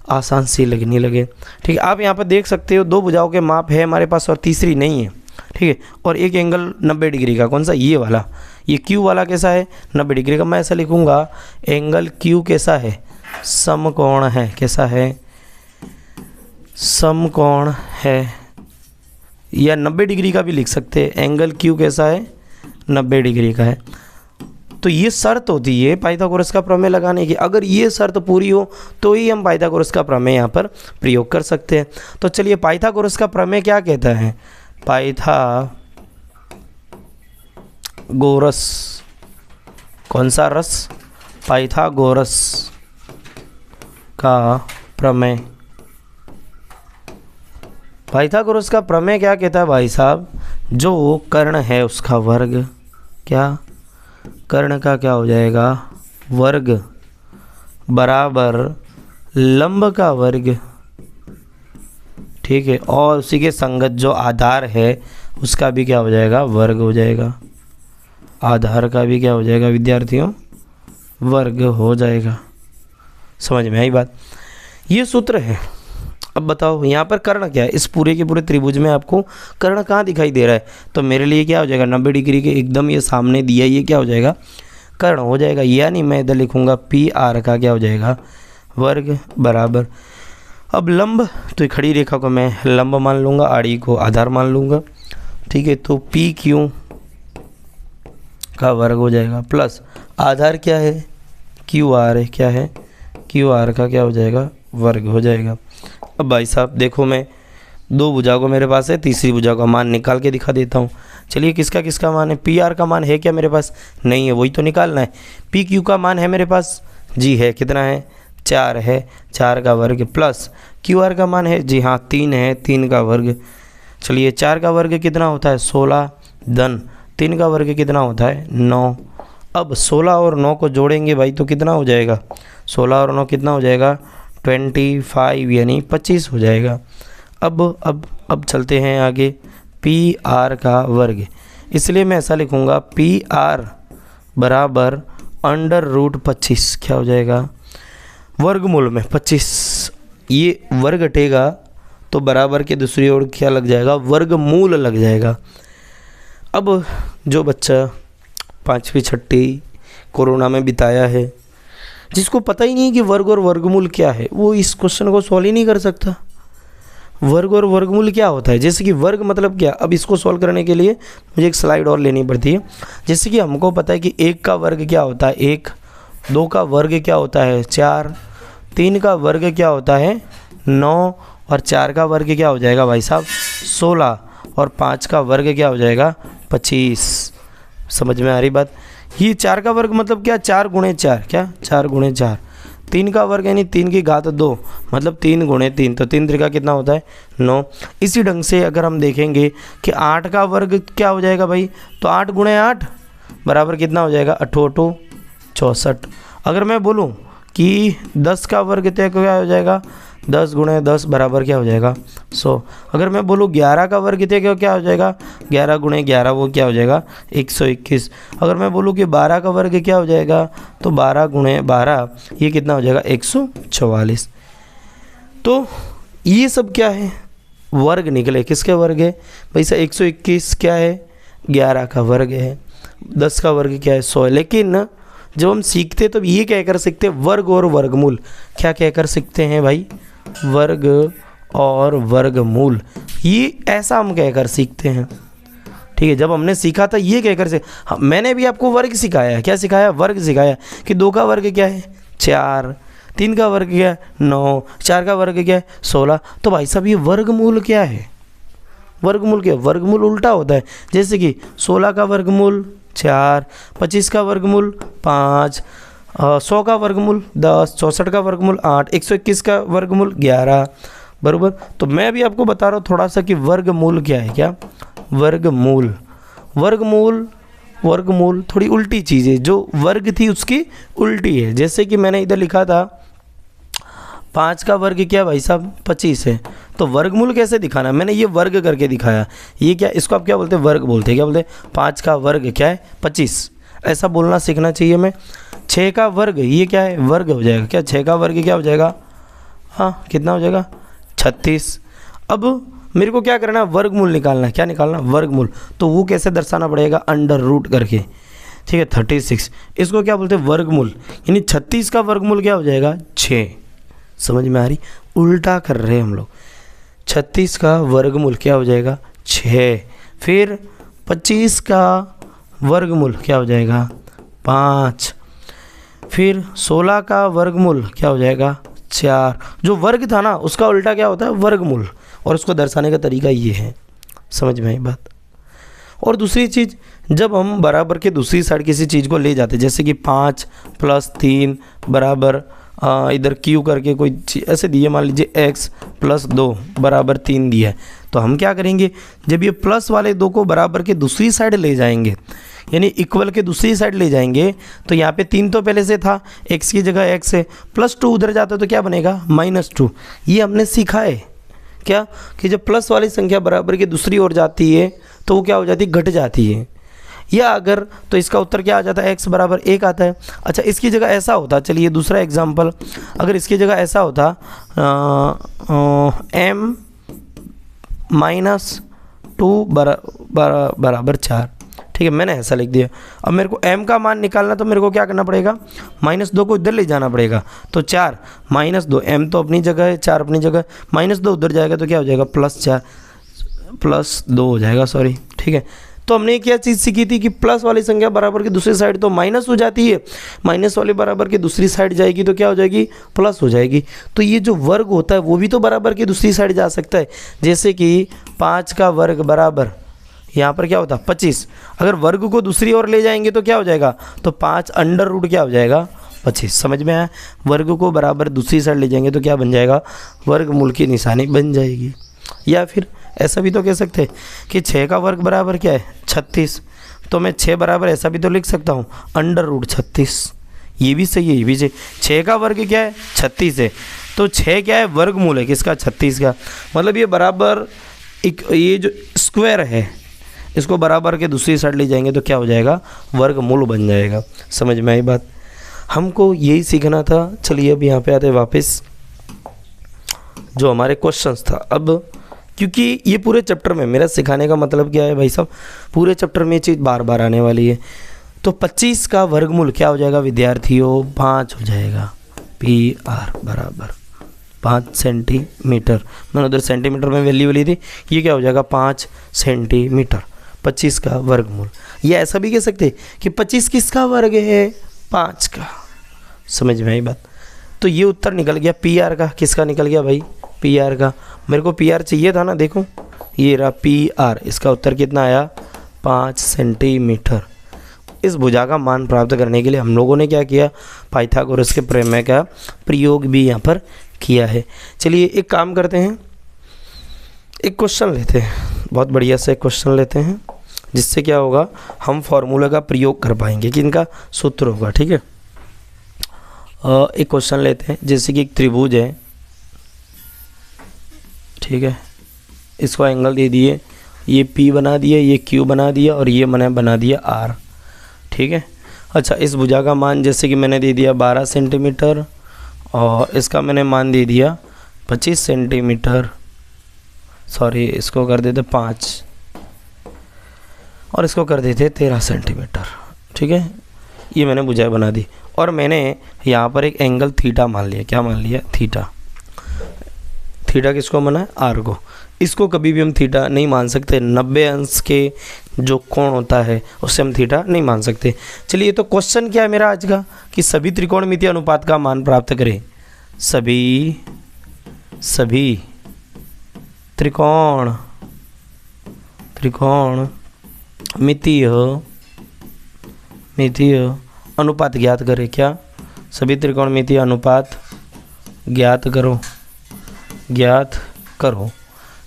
आसान से लगने लगे। ठीक है, आप यहाँ पर देख सकते हो दो भुजाओं के माप है हमारे पास और तीसरी नहीं है। ठीक है, और एक एंगल 90 डिग्री का, कौन सा? ये वाला। ये क्यू वाला कैसा है? 90 डिग्री का। मैं ऐसा लिखूँगा, एंगल क्यू कैसा है? समकोण है। कैसा है? समकोण है। या 90 डिग्री का भी लिख सकते हैं। एंगल क्यू कैसा है? 90 डिग्री का है। तो ये शर्त होती है पाइथागोरस का प्रमेय लगाने की। अगर ये शर्त पूरी हो तो ही हम पाइथागोरस का प्रमेय यहाँ पर प्रयोग कर सकते हैं। तो चलिए, पाइथागोरस का प्रमेय क्या कहता है? पाइथागोरस, कौन सा रस? पाइथागोरस का प्रमेय। पाइथागोरस का प्रमेय क्या कहता है भाई साहब? जो कर्ण है उसका वर्ग, क्या? कर्ण का क्या हो जाएगा? वर्ग बराबर लंब का वर्ग। ठीक है, और उसी के संगत जो आधार है उसका भी क्या हो जाएगा? वर्ग हो जाएगा। आधार का भी क्या हो जाएगा विद्यार्थियों? वर्ग हो जाएगा। समझ में आई बात? ये सूत्र है। अब बताओ यहाँ पर कर्ण क्या है? इस पूरे के पूरे त्रिभुज में आपको कर्ण कहाँ दिखाई दे रहा है? तो मेरे लिए क्या हो जाएगा? 90 डिग्री के एकदम ये सामने दिया, ये क्या हो जाएगा? कर्ण हो जाएगा। यानी मैं इधर लिखूँगा पी आर का क्या हो जाएगा? वर्ग बराबर। अब लंब, तो ये खड़ी रेखा को मैं लंब मान लूँगा, आड़ी को आधार मान लूँगा। ठीक है, तो पी क्यू का वर्ग हो जाएगा, प्लस आधार क्या है? क्यू आर है। क्या है? क्यू आर का क्या हो जाएगा? वर्ग हो जाएगा। अब भाई साहब देखो, मैं दो भुजा को मेरे पास है, तीसरी भुजा का मान निकाल के दिखा देता हूँ। चलिए, किसका किसका मान है? पी आर का मान है क्या मेरे पास? नहीं है, वही तो निकालना है। पी क्यू का मान है मेरे पास? जी है। कितना है? 4 है। 4 का वर्ग प्लस क्यू आर का मान है? जी हाँ 3 है। 3 का वर्ग। चलिए, 4 का वर्ग कितना होता है? 16 धन 3 का वर्ग कितना होता है? 9। अब 16 और 9 को जोड़ेंगे भाई तो कितना हो जाएगा? 16 और 9 कितना हो जाएगा? 25 यानी 25 हो जाएगा। अब चलते हैं आगे। पी आर का वर्ग, इसलिए मैं ऐसा लिखूँगा पी आर बराबर √25। क्या हो जाएगा? वर्गमूल में 25। ये वर्ग हटेगा तो बराबर के दूसरी ओर क्या लग जाएगा? वर्गमूल लग जाएगा। अब जो बच्चा 5वीं 6वीं कोरोना में बिताया है, जिसको पता ही नहीं कि वर्ग और वर्गमूल क्या है, वो इस क्वेश्चन को सॉल्व ही नहीं कर सकता। वर्ग और वर्गमूल क्या होता है? जैसे कि वर्ग मतलब क्या? अब इसको सॉल्व करने के लिए मुझे एक स्लाइड और लेनी पड़ती है। जैसे कि हमको पता है कि 1 का वर्ग क्या होता है? 1। 2 का वर्ग क्या होता है? 4। 3 का वर्ग क्या होता है? 9। और 4 का वर्ग क्या हो जाएगा भाई साहब? 16। और 5 का वर्ग क्या हो जाएगा? 25। समझ में आ रही बात? ये 4 का वर्ग मतलब क्या? 4 गुणे 4। क्या? 4 गुणे 4। 3 का वर्ग यानी 3 की घात 2 मतलब 3 गुणे 3, तो 3 त्रिका कितना होता है? 9। इसी ढंग से अगर हम देखेंगे कि 8 का वर्ग क्या हो जाएगा भाई? तो 8 गुणे 8 बराबर कितना हो जाएगा? 8 8 64। अगर मैं बोलूँ कि 10 का वर्ग तो क्या हो जाएगा, 10 गुणे 10 बराबर क्या हो जाएगा 100। अगर मैं बोलूँ 11 का वर्ग तो क्या हो जाएगा, 11 गुणे 11 वो क्या हो जाएगा 121। अगर मैं बोलूँ कि 12 का वर्ग क्या हो जाएगा, तो 12 गुणे 12 ये कितना हो जाएगा 144। तो ये सब क्या है, वर्ग निकले। किसके वर्ग है भाई साहब, 121 क्या है 11 का वर्ग है, 10 का वर्ग क्या है 100 है। लेकिन जब हम सीखते तो ये क्या कर सकते हैं, वर्ग और वर्गमूल। क्या क्या कर सकते हैं भाई, वर्ग और वर्गमूल। ये ऐसा हम क्या कर सीखते हैं, ठीक है। जब हमने सीखा था ये क्या कर से, हाँ, मैंने भी आपको वर्ग सिखाया। क्या सिखाया, वर्ग सिखाया कि 2 का वर्ग क्या है 4, 3 का वर्ग क्या है 9, 4 का वर्ग क्या है 16। तो भाई साहब ये वर्गमूल क्या है, वर्गमूल क्या, वर्गमूल उल्टा होता है। जैसे कि 16 का वर्गमूल 4, 25 का वर्गमूल 5, 100 का वर्गमूल 10, 64 का वर्गमूल 8, 121 का वर्गमूल 11 बराबर। तो मैं भी आपको बता रहा हूँ थोड़ा सा कि वर्गमूल क्या है। क्या वर्गमूल, वर्गमूल वर्गमूल थोड़ी उल्टी चीज़ है, जो वर्ग थी उसकी उल्टी है। जैसे कि मैंने इधर लिखा था 5 का वर्ग क्या भाई साहब 25 है, तो वर्गमूल कैसे दिखाना, मैंने ये वर्ग करके दिखाया। ये क्या, इसको आप क्या बोलते हैं, वर्ग बोलते हैं। क्या बोलते हैं, 5 का वर्ग क्या है 25, ऐसा बोलना सीखना चाहिए हमें। 6 का वर्ग ये क्या है, वर्ग हो जाएगा। क्या 6 का वर्ग क्या हो जाएगा, हाँ कितना हो जाएगा 36। अब मेरे को क्या करना है, वर्गमूल निकालना है। क्या निकालना, वर्गमूल। तो वो कैसे दर्शाना पड़ेगा, अंडर रूट करके, ठीक है 36। इसको क्या बोलते हैं, वर्गमूल। यानी 36 का वर्गमूल क्या हो जाएगा 6। समझ में आ रही, उल्टा कर रहे हैं हम लोग। 36 का वर्गमूल क्या हो जाएगा 6, फिर 25 का वर्गमूल क्या हो जाएगा 5, फिर 16 का वर्गमूल क्या हो जाएगा 4। जो वर्ग था ना उसका उल्टा क्या होता है, वर्गमूल। और उसको दर्शाने का तरीका ये है। समझ में आई बात। और दूसरी चीज़, जब हम बराबर के दूसरी साइड किसी चीज़ को ले जाते, जैसे कि 5 + 3 बराबर इधर क्यू करके कोई चीज़ ऐसे दिए, मान लीजिए x + 2 बराबर 3 दिया है, तो हम क्या करेंगे, जब ये प्लस वाले 2 को बराबर के दूसरी साइड ले जाएंगे, यानी इक्वल के दूसरी साइड ले जाएंगे, तो यहाँ पे 3 तो पहले से था, x की जगह x है, +2 उधर जाता तो क्या बनेगा -2। ये हमने सीखा है क्या, कि जब प्लस वाली संख्या बराबर की दूसरी ओर जाती है तो वो क्या हो जाती है, घट जाती है। या अगर तो इसका उत्तर क्या आ जाता है, x बराबर 1 आता है। अच्छा इसकी जगह ऐसा होता, चलिए दूसरा एग्जाम्पल, अगर इसकी जगह ऐसा होता m -2 बराबर 4, ठीक है मैंने ऐसा लिख दिया। अब मेरे को m का मान निकालना, तो मेरे को क्या करना पड़ेगा, -2 को इधर ले जाना पड़ेगा। तो 4 -2, m तो अपनी जगह है, 4 अपनी जगह, -2 उधर जाएगा तो क्या हो जाएगा +4 +2 हो जाएगा, सॉरी ठीक है। तो हमने क्या चीज़ सीखी थी कि प्लस वाली संख्या बराबर की दूसरी साइड तो माइनस हो जाती है, माइनस वाली बराबर की दूसरी साइड जाएगी तो क्या हो जाएगी, प्लस हो जाएगी। तो ये जो वर्ग होता है वो भी तो बराबर की दूसरी साइड जा सकता है। जैसे कि 5 का वर्ग बराबर यहाँ पर क्या होता 25, अगर वर्ग को दूसरी ओर ले जाएंगे तो क्या हो जाएगा, तो 5 अंडर रूट क्या हो जाएगा 25। समझ में आया, वर्ग को बराबर दूसरी साइड ले जाएंगे तो क्या बन जाएगा, वर्गमूल की निशानी बन जाएगी। या फिर ऐसा भी तो कह सकते हैं कि 6 का वर्ग बराबर क्या है 36, तो मैं 6 बराबर ऐसा भी तो लिख सकता हूँ अंडर रूट 36। ये भी सही है, ये भी सही। 6 का वर्ग क्या है 36 है, तो 6 क्या है, वर्गमूल है किसका 36 का। मतलब ये बराबर एक ये जो स्क्वायर है इसको बराबर के दूसरी साइड ले जाएंगे तो क्या हो जाएगा, वर्गमूल बन जाएगा। समझ में आई बात, हमको यही सीखना था। चलिए अब यहाँ पे आते हैं वापस जो हमारे क्वेश्चंस था। अब क्योंकि ये पूरे चैप्टर में मेरा सिखाने का मतलब क्या है भाई साहब, पूरे चैप्टर में ये चीज़ बार बार आने वाली है। तो 25 का वर्गमूल क्या हो जाएगा विद्यार्थियों, 5 हो जाएगा। PR बराबर 5 सेंटीमीटर, मैंने उधर सेंटीमीटर में वैल्यू ली थी, ये क्या हो जाएगा 5 सेंटीमीटर। 25 का वर्गमूल, ये ऐसा भी कह सकते कि 25 किसका वर्ग है, 5 का। समझ में आई बात। तो ये उत्तर निकल गया PR का, किसका निकल गया भाई, PR का। मेरे को PR चाहिए था ना, देखो ये रहा PR, इसका उत्तर कितना आया 5 सेंटीमीटर। इस भुजा का मान प्राप्त करने के लिए हम लोगों ने क्या किया, पाइथागोरस के प्रमेय का प्रयोग भी यहाँ पर किया है। चलिए एक काम करते हैं, एक क्वेश्चन लेते हैं, बहुत बढ़िया से एक क्वेश्चन लेते हैं, जिससे क्या होगा हम फॉर्मूला का प्रयोग कर पाएंगे कि इनका सूत्र होगा। ठीक है, एक क्वेश्चन लेते हैं। जैसे कि एक त्रिभुज है, ठीक है, इसको एंगल दे दिए, ये P बना दिया, ये Q बना दिया और ये मैंने बना दिया R, ठीक है। अच्छा, इस भुजा का मान जैसे कि मैंने दे दिया 12 सेंटीमीटर और इसका मैंने मान दे दिया 25 सेंटीमीटर, सॉरी इसको कर देते 5 और इसको कर देते 13 सेंटीमीटर, ठीक है। ये मैंने भुजा बना दी और मैंने यहाँ पर एक एंगल थीटा मान लिया। क्या मान लिया? थीटा। थीटा किसको माना है? आर को। इसको कभी भी हम थीटा नहीं मान सकते, 90 अंश के जो कोण होता है उससे हम थीटा नहीं मान सकते। चलिए, तो क्वेश्चन क्या है मेरा आज का कि सभी त्रिकोणमितीय अनुपात का मान प्राप्त करें। सभी त्रिकोणमितीय अनुपात ज्ञात करें। क्या? सभी त्रिकोणमितीय अनुपात ज्ञात करो।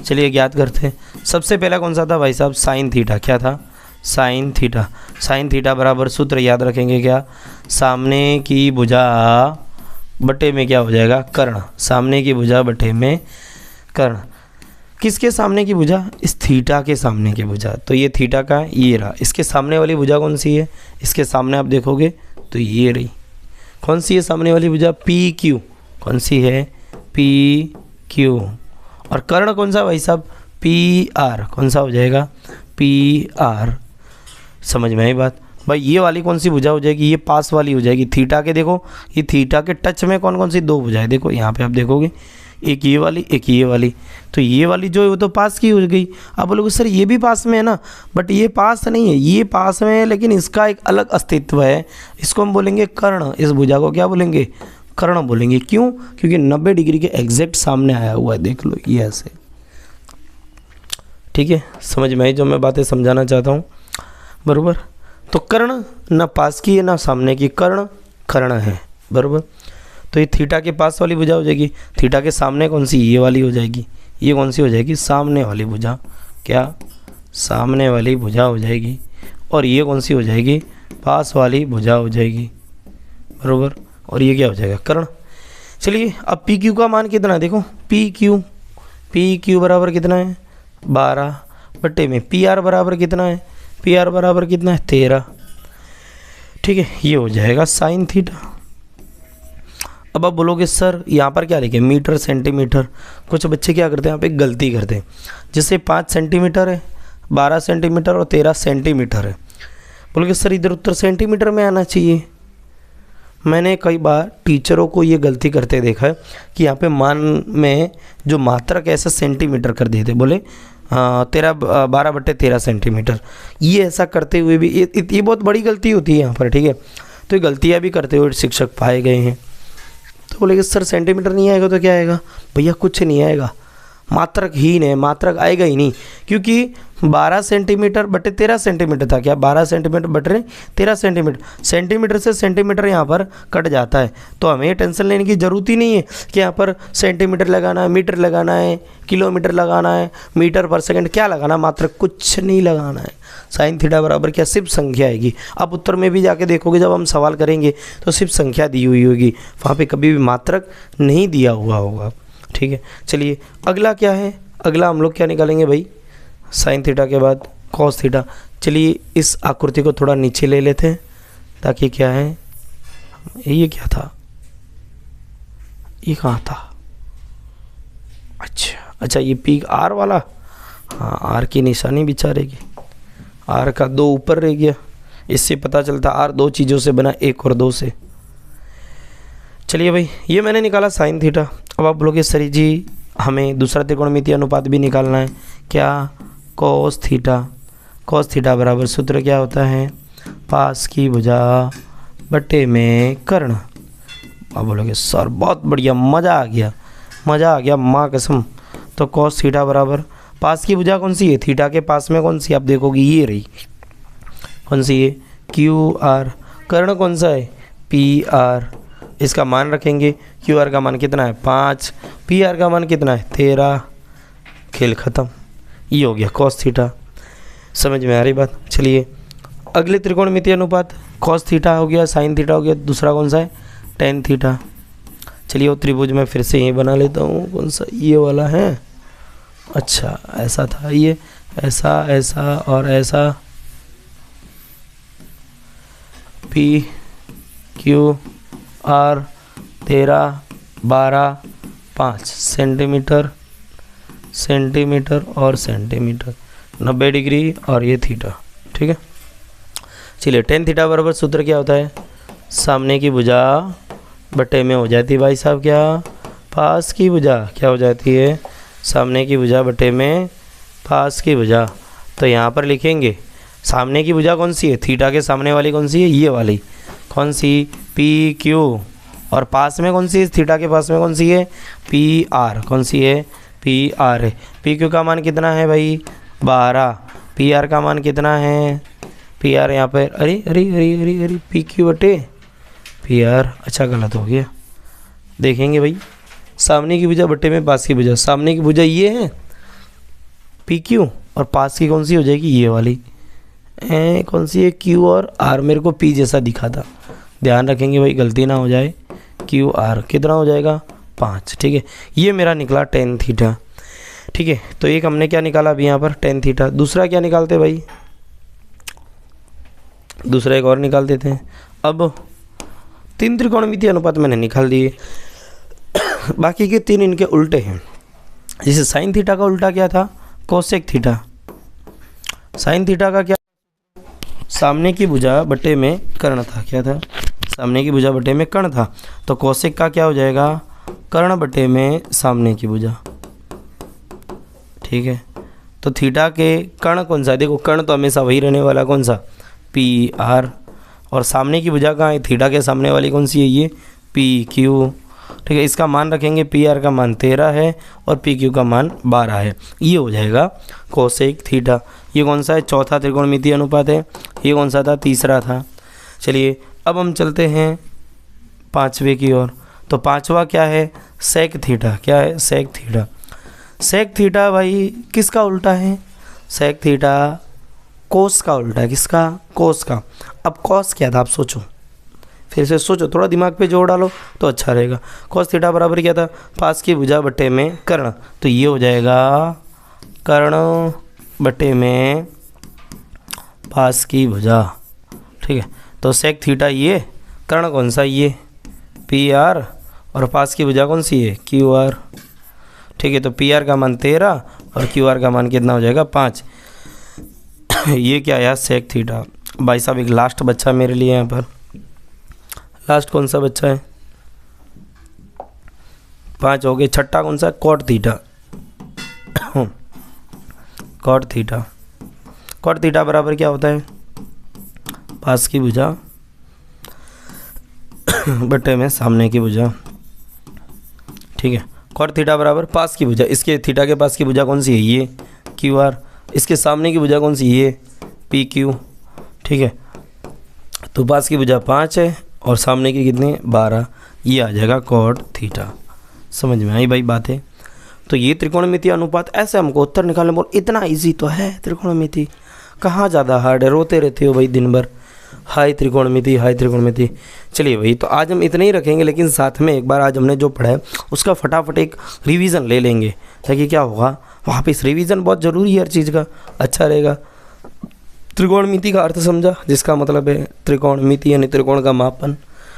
चलिए ज्ञात करते हैं। सबसे पहला कौन सा था भाई साहब? Sine theta. क्या था? Sine theta. साइन थीटा बराबर सूत्र याद रखेंगे क्या? सामने की भुजा बटे में क्या हो जाएगा? कर्ण। सामने की भुजा बटे में कर्ण। किसके सामने की भुजा? इस थीटा के सामने की भुजा। तो ये थीटा का है, ये रहा। इसके सामने वाली भुजा कौन सी है? इसके सामने आप देखोगे तो ये रही। कौन सी है सामने वाली भुजा? P Q. कौन सी है? P Q. और कर्ण कौन सा भाई साहब? P R. कौन सा हो जाएगा? P R. समझ में आई बात? भाई ये वाली कौन सी भुजा हो जाएगी? ये पास वाली हो जाएगी थीटा के। देखो ये थीटा के टच में कौन कौन सी दो भुजाएं, देखो यहाँ पे आप देखोगे, एक ये वाली, एक ये वाली। तो ये वाली जो है वो तो पास की हो गई। आप बोलोगे सर ये भी पास में है ना, बट ये पास नहीं है, ये पास में है लेकिन इसका एक अलग अस्तित्व है। इसको हम बोलेंगे कर्ण। इस भुजा को क्या बोलेंगे? कर्ण बोलेंगे। क्यों? क्योंकि 90 डिग्री के एग्जैक्ट सामने आया हुआ है। देख लो ये ऐसे, ठीक है। समझ में आई जो मैं बातें समझाना चाहता हूँ? बरोबर। तो कर्ण ना पास की है ना सामने की, कर्ण है। बरोबर। तो ये थीटा के पास वाली भुजा हो जाएगी। थीटा के सामने कौन सी? ये वाली हो जाएगी। ये कौन सी हो जाएगी? सामने वाली भुजा। क्या? सामने वाली भुजा हो जाएगी। और ये कौन सी हो जाएगी? पास वाली भुजा हो जाएगी। बरोबर। और ये क्या हो जाएगा? कर्ण। चलिए अब पी क्यू का मान कितना है? देखो पी क्यू बराबर कितना है? 12 बटे में पी आर बराबर कितना है? पी आर बराबर कितना है? 13। ठीक है, ये हो जाएगा साइन थीटा। अब आप बोलोगे सर यहाँ पर क्या लिखे? Metre centimetre. कुछ बच्चे क्या करते हैं यहाँ पे गलती करते हैं। जैसे 5 सेंटीमीटर है, 12 सेंटीमीटर और 13 सेंटीमीटर है। बोलोगे सर इधर उत्तर सेंटीमीटर में आना चाहिए। मैंने कई बार टीचरों को ये गलती करते देखा है कि यहाँ पे मान में जो मात्रक ऐसा सेंटीमीटर कर देते, बोले 12 बटे 13 सेंटीमीटर। ये ऐसा करते हुए भी ये बहुत बड़ी गलती होती है यहाँ पर, ठीक है। तो ये गलतियाँ भी करते हुए शिक्षक पाए गए हैं। तो बोले कि सर सेंटीमीटर नहीं आएगा तो क्या आएगा? भैया कुछ नहीं आएगा, मात्रक हीन है, मात्रक आएगा ही नहीं। क्योंकि 12 सेंटीमीटर बटे 13 सेंटीमीटर था। क्या? 12 सेंटीमीटर बटे 13 सेंटीमीटर। सेंटीमीटर से सेंटीमीटर यहाँ पर कट जाता है। तो हमें टेंशन लेने की ज़रूरत ही नहीं है कि यहाँ पर सेंटीमीटर लगाना है, मीटर लगाना है, किलोमीटर लगाना है, मीटर पर सेकंड क्या लगाना है, मात्रक कुछ नहीं लगाना है। साइन थीटा बराबर क्या? सिर्फ संख्या आएगी। आप उत्तर में भी जाके देखोगे, जब हम सवाल करेंगे तो सिर्फ संख्या दी हुई होगी, वहाँ पर कभी भी मात्रक नहीं दिया हुआ होगा। ठीक है। चलिए अगला क्या है? अगला हम लोग क्या निकालेंगे भाई? साइन थीटा के बाद कॉस थीटा। चलिए इस आकृति को थोड़ा नीचे ले लेते हैं ताकि क्या है, ये क्या था, ये कहाँ था? अच्छा ये पी आर वाला, हाँ आर की निशानी बिचारेगी, आर का 2 ऊपर रह गया। इससे पता चलता आर 2 चीज़ों से बना, 1 और 2 से। चलिए भाई ये मैंने निकाला साइन थीटा। अब आप बोलोगे सर जी हमें दूसरा त्रिकोणमितीय अनुपात भी निकालना है। क्या? Cos theta. कॉस थीटा बराबर सूत्र क्या होता है? पास की भुजा बटे में कर्ण। आप बोलोगे सर बहुत बढ़िया, मज़ा आ गया माँ कसम। तो कॉस थीटा बराबर पास की भुजा कौन सी है? थीटा के पास में कौन सी? आप देखोगे ये रही। कौन सी है? Q R. कर्ण कौन सा है? P R. इसका मान रखेंगे। क्यू आर का मान कितना है? 5। पी आर का मान कितना है? 13। खेल ख़त्म। ये हो गया कॉस थीटा। समझ में आ रही बात? चलिए अगले त्रिकोणमितीय अनुपात, कॉस थीटा हो गया, साइन थीटा हो गया, दूसरा कौन सा है? Tan theta. चलिए वो त्रिभुज मैं फिर से यही बना लेता हूँ, कौन सा, ये वाला है। अच्छा ऐसा था ये, ऐसा ऐसा और ऐसा, P Q R 13 12 5 centimetre, centimetre और सेंटीमीटर, 90 डिग्री और ये थीटा। ठीक है, चलिए टेन थीटा बराबर सूत्र क्या होता है, सामने की भुजा बटे में हो जाती है भाई साहब क्या, पास की भुजा क्या हो जाती है, सामने की भुजा बटे में पास की भुजा। तो यहाँ पर लिखेंगे सामने की भुजा कौन सी है, थीटा के सामने वाली कौन सी है, ये वाली, कौन सी, पी क्यू, और पास में कौन सी है, थीटा के पास में कौन सी है, पी आर, कौन सी है, पी आर है। पी क्यू का मान कितना है भाई 12, पी आर का मान कितना है, पी आर यहाँ पर, अरे अरे अरे अरे अरे पी क्यू बटे पी आर, अच्छा गलत हो गया, देखेंगे भाई, सामने की भुजा बटे में पास की भुजा, सामने की भुजा ये है पी क्यू, और पास की कौन सी हो जाएगी, ये वाली, कौन सी है, क्यू और आर, मेरे को पी जैसा दिखा था, ध्यान रखेंगे भाई गलती ना हो जाए, क्यू आर कितना हो जाएगा 5। ठीक है, ये मेरा निकला टेन थीटा। ठीक है, तो एक हमने क्या निकाला अभी यहाँ पर टेन थीटा, दूसरा क्या निकालते भाई, दूसरा एक और निकाल देते हैं। अब 3 त्रिकोणमितीय अनुपात मैंने निकाल दिए, बाकी के 3 इनके उल्टे हैं। जैसे साइन थीटा का उल्टा क्या था, कोसेक थीटा, साइन थीटा का क्या, सामने की भुजा बटे में कर्ण था, क्या था, सामने की भुजा बटे में कर्ण था, तो कोसेक का क्या हो जाएगा, कर्ण बटे में सामने की भुजा। ठीक है, तो थीटा के कर्ण कौन सा, देखो कर्ण तो हमेशा वही रहने वाला, कौन सा, पी आर, और सामने की भुजा कहाँ है, थीटा के सामने वाली कौन सी है, ये पी क्यू। ठीक है, इसका मान रखेंगे, पी आर का मान 13 है और पी क्यू का मान 12 है, ये हो जाएगा कोसेक थीटा। ये कौन सा है, चौथा त्रिकोणमितीय अनुपात है, ये कौन सा था, तीसरा था। चलिए अब हम चलते हैं पाँचवें की ओर, तो पाँचवा क्या है, सेक थीटा, क्या है, सेक थीटा। सेक थीटा भाई किसका उल्टा है, सेक थीटा कोस का उल्टा है, किसका, कोस का। अब कॉस क्या था, आप सोचो, फिर से सोचो, थोड़ा दिमाग पे जोर डालो तो अच्छा रहेगा। कॉस थीटा बराबर क्या था, पास की भुजा बटे में कर्ण, तो ये हो जाएगा कर्ण बटे में पास की भुजा। ठीक है, तो सेक थीटा ये, कर्ण कौन सा, ये पी आर, और पास की भुजा कौन सी है, क्यू आर। ठीक है, तो पी आर का मान 13 और क्यू आर का मान कितना हो जाएगा 5। ये क्या आया, सेक थीटा। भाई साहब एक लास्ट बच्चा मेरे लिए यहाँ पर, लास्ट कौन सा बच्चा है, 5 हो गए, छठा कौन सा, cot theta. Cot theta, cot theta बराबर क्या होता है, पास की भुजा बटे में सामने की भुजा। ठीक है, कॉट थीटा बराबर पास की भुजा, इसके थीटा के पास की भुजा कौन सी है, ये क्यू आर, इसके सामने की भुजा कौन सी, ये पी क्यू। ठीक है, तो पास की भुजा 5 है और सामने की कितनी 12, ये आ जाएगा कॉट थीटा। समझ में आई भाई बातें। तो ये त्रिकोणमितीय अनुपात, ऐसे हमको उत्तर निकालने बोल, इतना इजी तो है त्रिकोणमिति, कहाँ ज़्यादा हार्ड है, रोते रहते हो भाई दिन भर, हाई त्रिकोणमिति हाई त्रिकोणमिति। चलिए भाई, तो आज हम इतने ही रखेंगे, लेकिन साथ में एक बार आज हमने जो पढ़ा है उसका फटाफट एक रिवीजन ले लेंगे, ताकि क्या होगा वहाँ पे, इस रिवीजन बहुत ज़रूरी है हर चीज़ का, अच्छा रहेगा। त्रिकोणमिति का अर्थ समझा, जिसका मतलब है त्रिकोणमिति यानी त्रिकोण का मापन।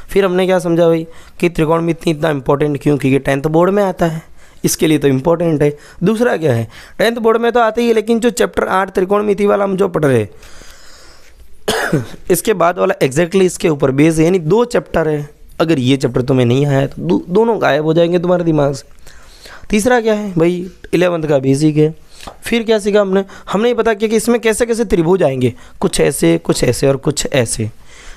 फिर हमने क्या समझा भाई कि त्रिकोणमिति इतना इंपॉर्टेंट क्यों, क्योंकि 10th बोर्ड में आता है, इसके लिए तो इम्पोर्टेंट है। दूसरा क्या है, 10th बोर्ड में तो आते ही है, लेकिन जो चैप्टर 8 त्रिकोणमिति वाला हम जो पढ़ रहे इसके बाद वाला एग्जैक्टली इसके ऊपर बेस है, यानी 2 चैप्टर है। अगर ये चैप्टर तुम्हें नहीं आया तो दोनों गायब हो जाएंगे तुम्हारे दिमाग से। तीसरा क्या है भाई, 11th का बेसिक है। फिर क्या सीखा हमने ये पता किया कि इसमें कैसे कैसे त्रिभुज आएंगे, कुछ ऐसे और कुछ ऐसे,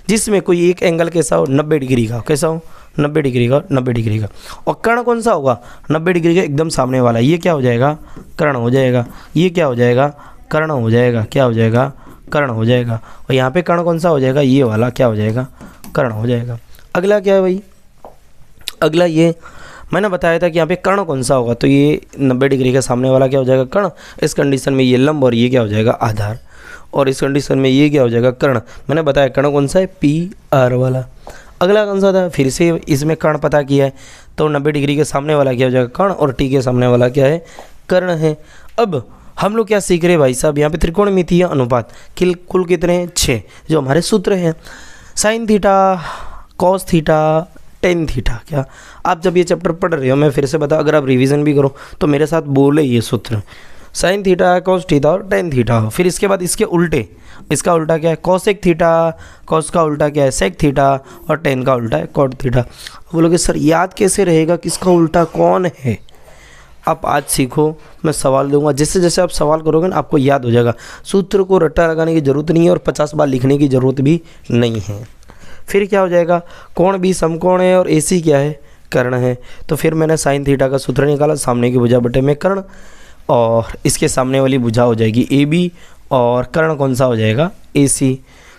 जिसमें कोई एक एंगल कैसा हो 90 डिग्री का, कैसा हो 90 डिग्री का, 90 डिग्री का, और कर्ण कौन सा होगा 90 डिग्री का एकदम सामने वाला, ये क्या हो जाएगा, कर्ण हो जाएगा। ये क्या हो जाएगा, कर्ण हो जाएगा, क्या हो जाएगा, कर्ण हो जाएगा। और यहाँ पे कर्ण कौन सा हो जाएगा, ये वाला क्या हो जाएगा, कर्ण हो जाएगा। अगला क्या है भाई, अगला ये मैंने बताया था कि यहाँ पे कर्ण कौन सा होगा, तो ये 90 डिग्री का सामने वाला क्या हो जाएगा, कर्ण। इस कंडीशन में ये लंब और ये क्या हो जाएगा, आधार। और इस कंडीशन में ये क्या हो जाएगा, कर्ण। मैंने बताया कर्ण कौन सा है, पी आर वाला। अगला कौन सा था, फिर से इसमें कर्ण पता किया है, तो 90 डिग्री के सामने वाला क्या हो जाएगा, कर्ण, और टी के सामने वाला क्या है, कर्ण है। अब हम लोग क्या सीख रहे हैं भाई साहब, यहाँ पे त्रिकोणमितीय अनुपात कुल कितने हैं, 6, जो हमारे सूत्र हैं, sine theta, cos theta, tan theta. क्या आप जब ये चैप्टर पढ़ रहे हो, मैं फिर से बता, अगर आप रिवीजन भी करो तो मेरे साथ बोले ये सूत्र, साइन थीटा, कॉस थीटा और टेन थीटा। फिर इसके बाद इसके उल्टे, इसका उल्टा क्या है, कॉसेक थीटा, कॉस का उल्टा क्या है, सेक थीटा, और टेन का उल्टा है कॉट थीटा। बोलोगे सर याद कैसे रहेगा किसका उल्टा कौन है, आप आज सीखो, मैं सवाल दूंगा, जैसे जैसे आप सवाल करोगे ना आपको याद हो जाएगा। सूत्र को रट्टा लगाने की ज़रूरत नहीं है और 50 बार लिखने की ज़रूरत भी नहीं है। फिर क्या हो जाएगा, कोण भी समकोण है और AC क्या है, कर्ण है। तो फिर मैंने साइन थीटा का सूत्र निकाला, सामने की भुजा बटे में कर्ण, और इसके सामने वाली भुजा हो जाएगी AB, और कर्ण कौन सा हो जाएगा, AC।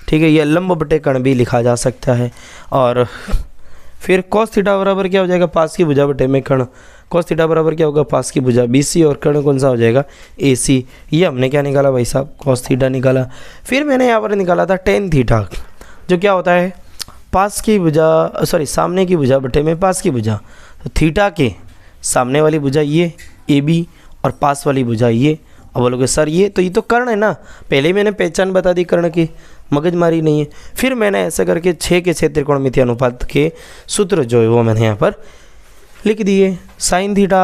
ठीक है, यह लंब बटे कर्ण भी लिखा जा सकता है। और फिर कॉस थीटा बराबर क्या हो जाएगा, पास की भुजा बटे में कर्ण, कॉस थीटा बराबर क्या होगा, पास की भुजा BC, और कर्ण कौन सा हो जाएगा, AC। ये हमने क्या निकाला भाई साहब, कॉस थीटा निकाला। फिर मैंने यहाँ पर निकाला था टेन थीटा, जो क्या होता है, पास की भुजा, सॉरी सामने की भुजा बटे में पास की भुजा। तो थीटा के सामने वाली भुजा ये AB, और पास वाली भुजा ये। अब बोलोगे सर ये तो कर्ण है ना, पहले ही मैंने पहचान बता दी कर्ण की, मगजमारी नहीं है। फिर मैंने ऐसा करके 6 के 6 त्रिकोणमितीय अनुपात के सूत्र जो है वो मैंने यहाँ पर लिख दिए। साइन थीटा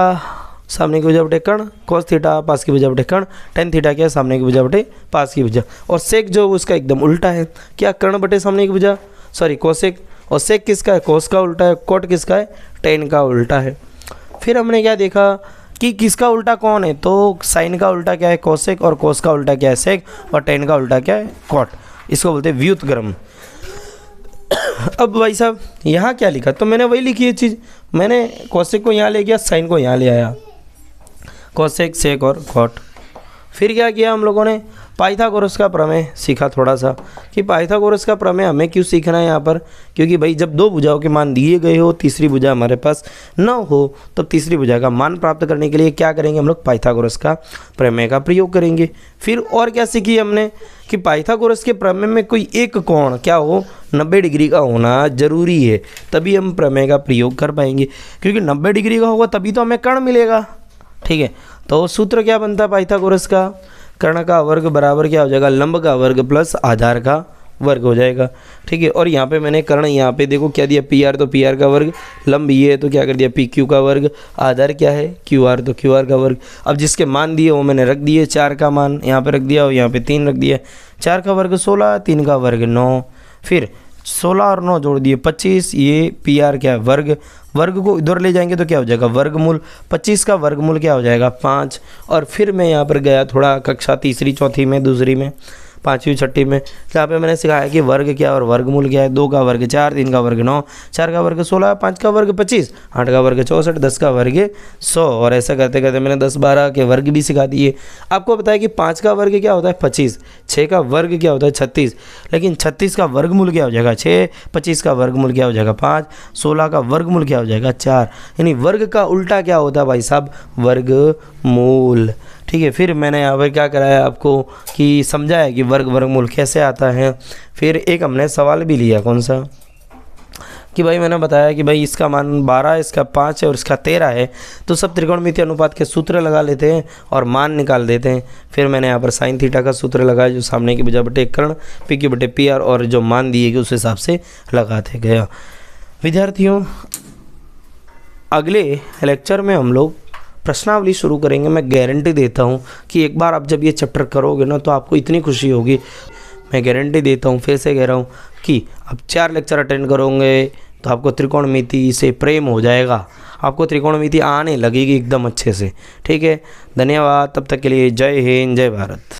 सामने की भुजा बटे कर्ण, कॉस थीटा पास की भुजा बटे कर्ण, टेन थीटा क्या है, सामने की भुजा बटे पास की भुजा, और सेक जो उसका एकदम उल्टा है, क्या, कर्ण बटे सामने की भुजा, सॉरी कोसेक, और सेक किसका है, कोस का उल्टा है, कोट किसका है, टेन का उल्टा है। फिर हमने क्या देखा कि किसका उल्टा कौन है, तो साइन का उल्टा क्या है, कोसेक, और कोस का उल्टा क्या है, सेक, और टेन का उल्टा क्या है, कोट। इसको बोलते हैं व्युत्क्रम। अब भाई साहब यहाँ क्या लिखा, तो मैंने वही लिखी है चीज़, मैंने कोसेक को यहाँ ले गया, साइन को यहाँ ले आया, कोसेक, सेक और कोट। फिर क्या किया हम लोगों ने, पाइथागोरस का प्रमेय सीखा थोड़ा सा, कि पाइथागोरस का प्रमेय हमें क्यों सीखना है यहाँ पर, क्योंकि भाई जब दो भुजाओं के मान दिए गए हो, तीसरी भुजा हमारे पास न हो, तो तीसरी भुजा का मान प्राप्त करने के लिए क्या करेंगे हम लोग, पाइथागोरस का प्रमेय का प्रयोग करेंगे। फिर और क्या सीखी हमने, कि पाइथागोरस के प्रमेय में कोई एक कोण क्या हो, 90 डिग्री का होना जरूरी है, तभी हम प्रमेय का प्रयोग कर पाएंगे, क्योंकि 90 डिग्री का होगा तभी तो हमें कर्ण मिलेगा। ठीक है, तो सूत्र क्या बनता है पाइथागोरस का, कर्ण का वर्ग बराबर क्या हो जाएगा, लंब का वर्ग प्लस आधार का वर्ग हो जाएगा। ठीक है, और यहाँ पे मैंने कर्ण, यहाँ पे देखो क्या दिया, PR, तो PR का वर्ग, लंब ये है तो क्या कर दिया, PQ का वर्ग, आधार क्या है QR, तो QR का वर्ग। अब जिसके मान दिए वो मैंने रख दिए, 4 का मान यहाँ पे रख दिया और यहाँ पे 3 रख दिया। 4 का वर्ग 16, 3 का वर्ग 9, फिर 16 और 9 जोड़ दिए 25, ये PR क्या है, वर्ग, वर्ग को इधर ले जाएंगे तो क्या हो जाएगा, वर्गमूल, 25 का वर्गमूल क्या हो जाएगा, 5। और फिर मैं यहाँ पर गया थोड़ा कक्षा तीसरी चौथी में, दूसरी में, पाँचवीं छठी में, जहाँ पे मैंने सिखाया कि वर्ग क्या और वर्गमूल क्या है। 2 का वर्ग 4, 3 का वर्ग 9, 4 का वर्ग 16, 5 का वर्ग 25, 8 का वर्ग 64, 10 का वर्ग 100, और ऐसा करते करते मैंने 10, 12 के वर्ग भी सिखा दिए। आपको बताया कि 5 का वर्ग क्या होता है 25, 6 का वर्ग क्या होता है 36, लेकिन 36 का वर्गमूल क्या हो जाएगा 6, 25 का वर्गमूल क्या हो जाएगा 5, 16 का वर्गमूल क्या हो जाएगा 4, यानी वर्ग का उल्टा क्या होता है भाई साहब, वर्गमूल। ठीक है, फिर मैंने यहाँ पर क्या कराया आपको कि समझाया कि वर्ग वर्गमूल कैसे आता है। फिर एक हमने सवाल भी लिया, कौन सा, कि भाई मैंने बताया कि भाई इसका मान 12, इसका 5 है और इसका 13 है, तो सब त्रिकोणमितीय अनुपात के सूत्र लगा लेते हैं और मान निकाल देते हैं। फिर मैंने यहाँ पर साइन थीटा का सूत्र लगाया, जो सामने की भुजा बटे कर्ण, PQ बटे PR, और जो मान दिए गए उस हिसाब से लगाते गया। विद्यार्थियों, अगले लेक्चर में हम लोग प्रश्नावली शुरू करेंगे। मैं गारंटी देता हूँ कि एक बार आप जब ये चैप्टर करोगे ना तो आपको इतनी खुशी होगी, मैं गारंटी देता हूँ, फिर से कह रहा हूँ कि आप 4 लेक्चर अटेंड करोगे तो आपको त्रिकोणमिति से प्रेम हो जाएगा, आपको त्रिकोणमिति आने लगेगी एकदम अच्छे से। ठीक है, धन्यवाद, तब तक के लिए जय हिंद, जय भारत।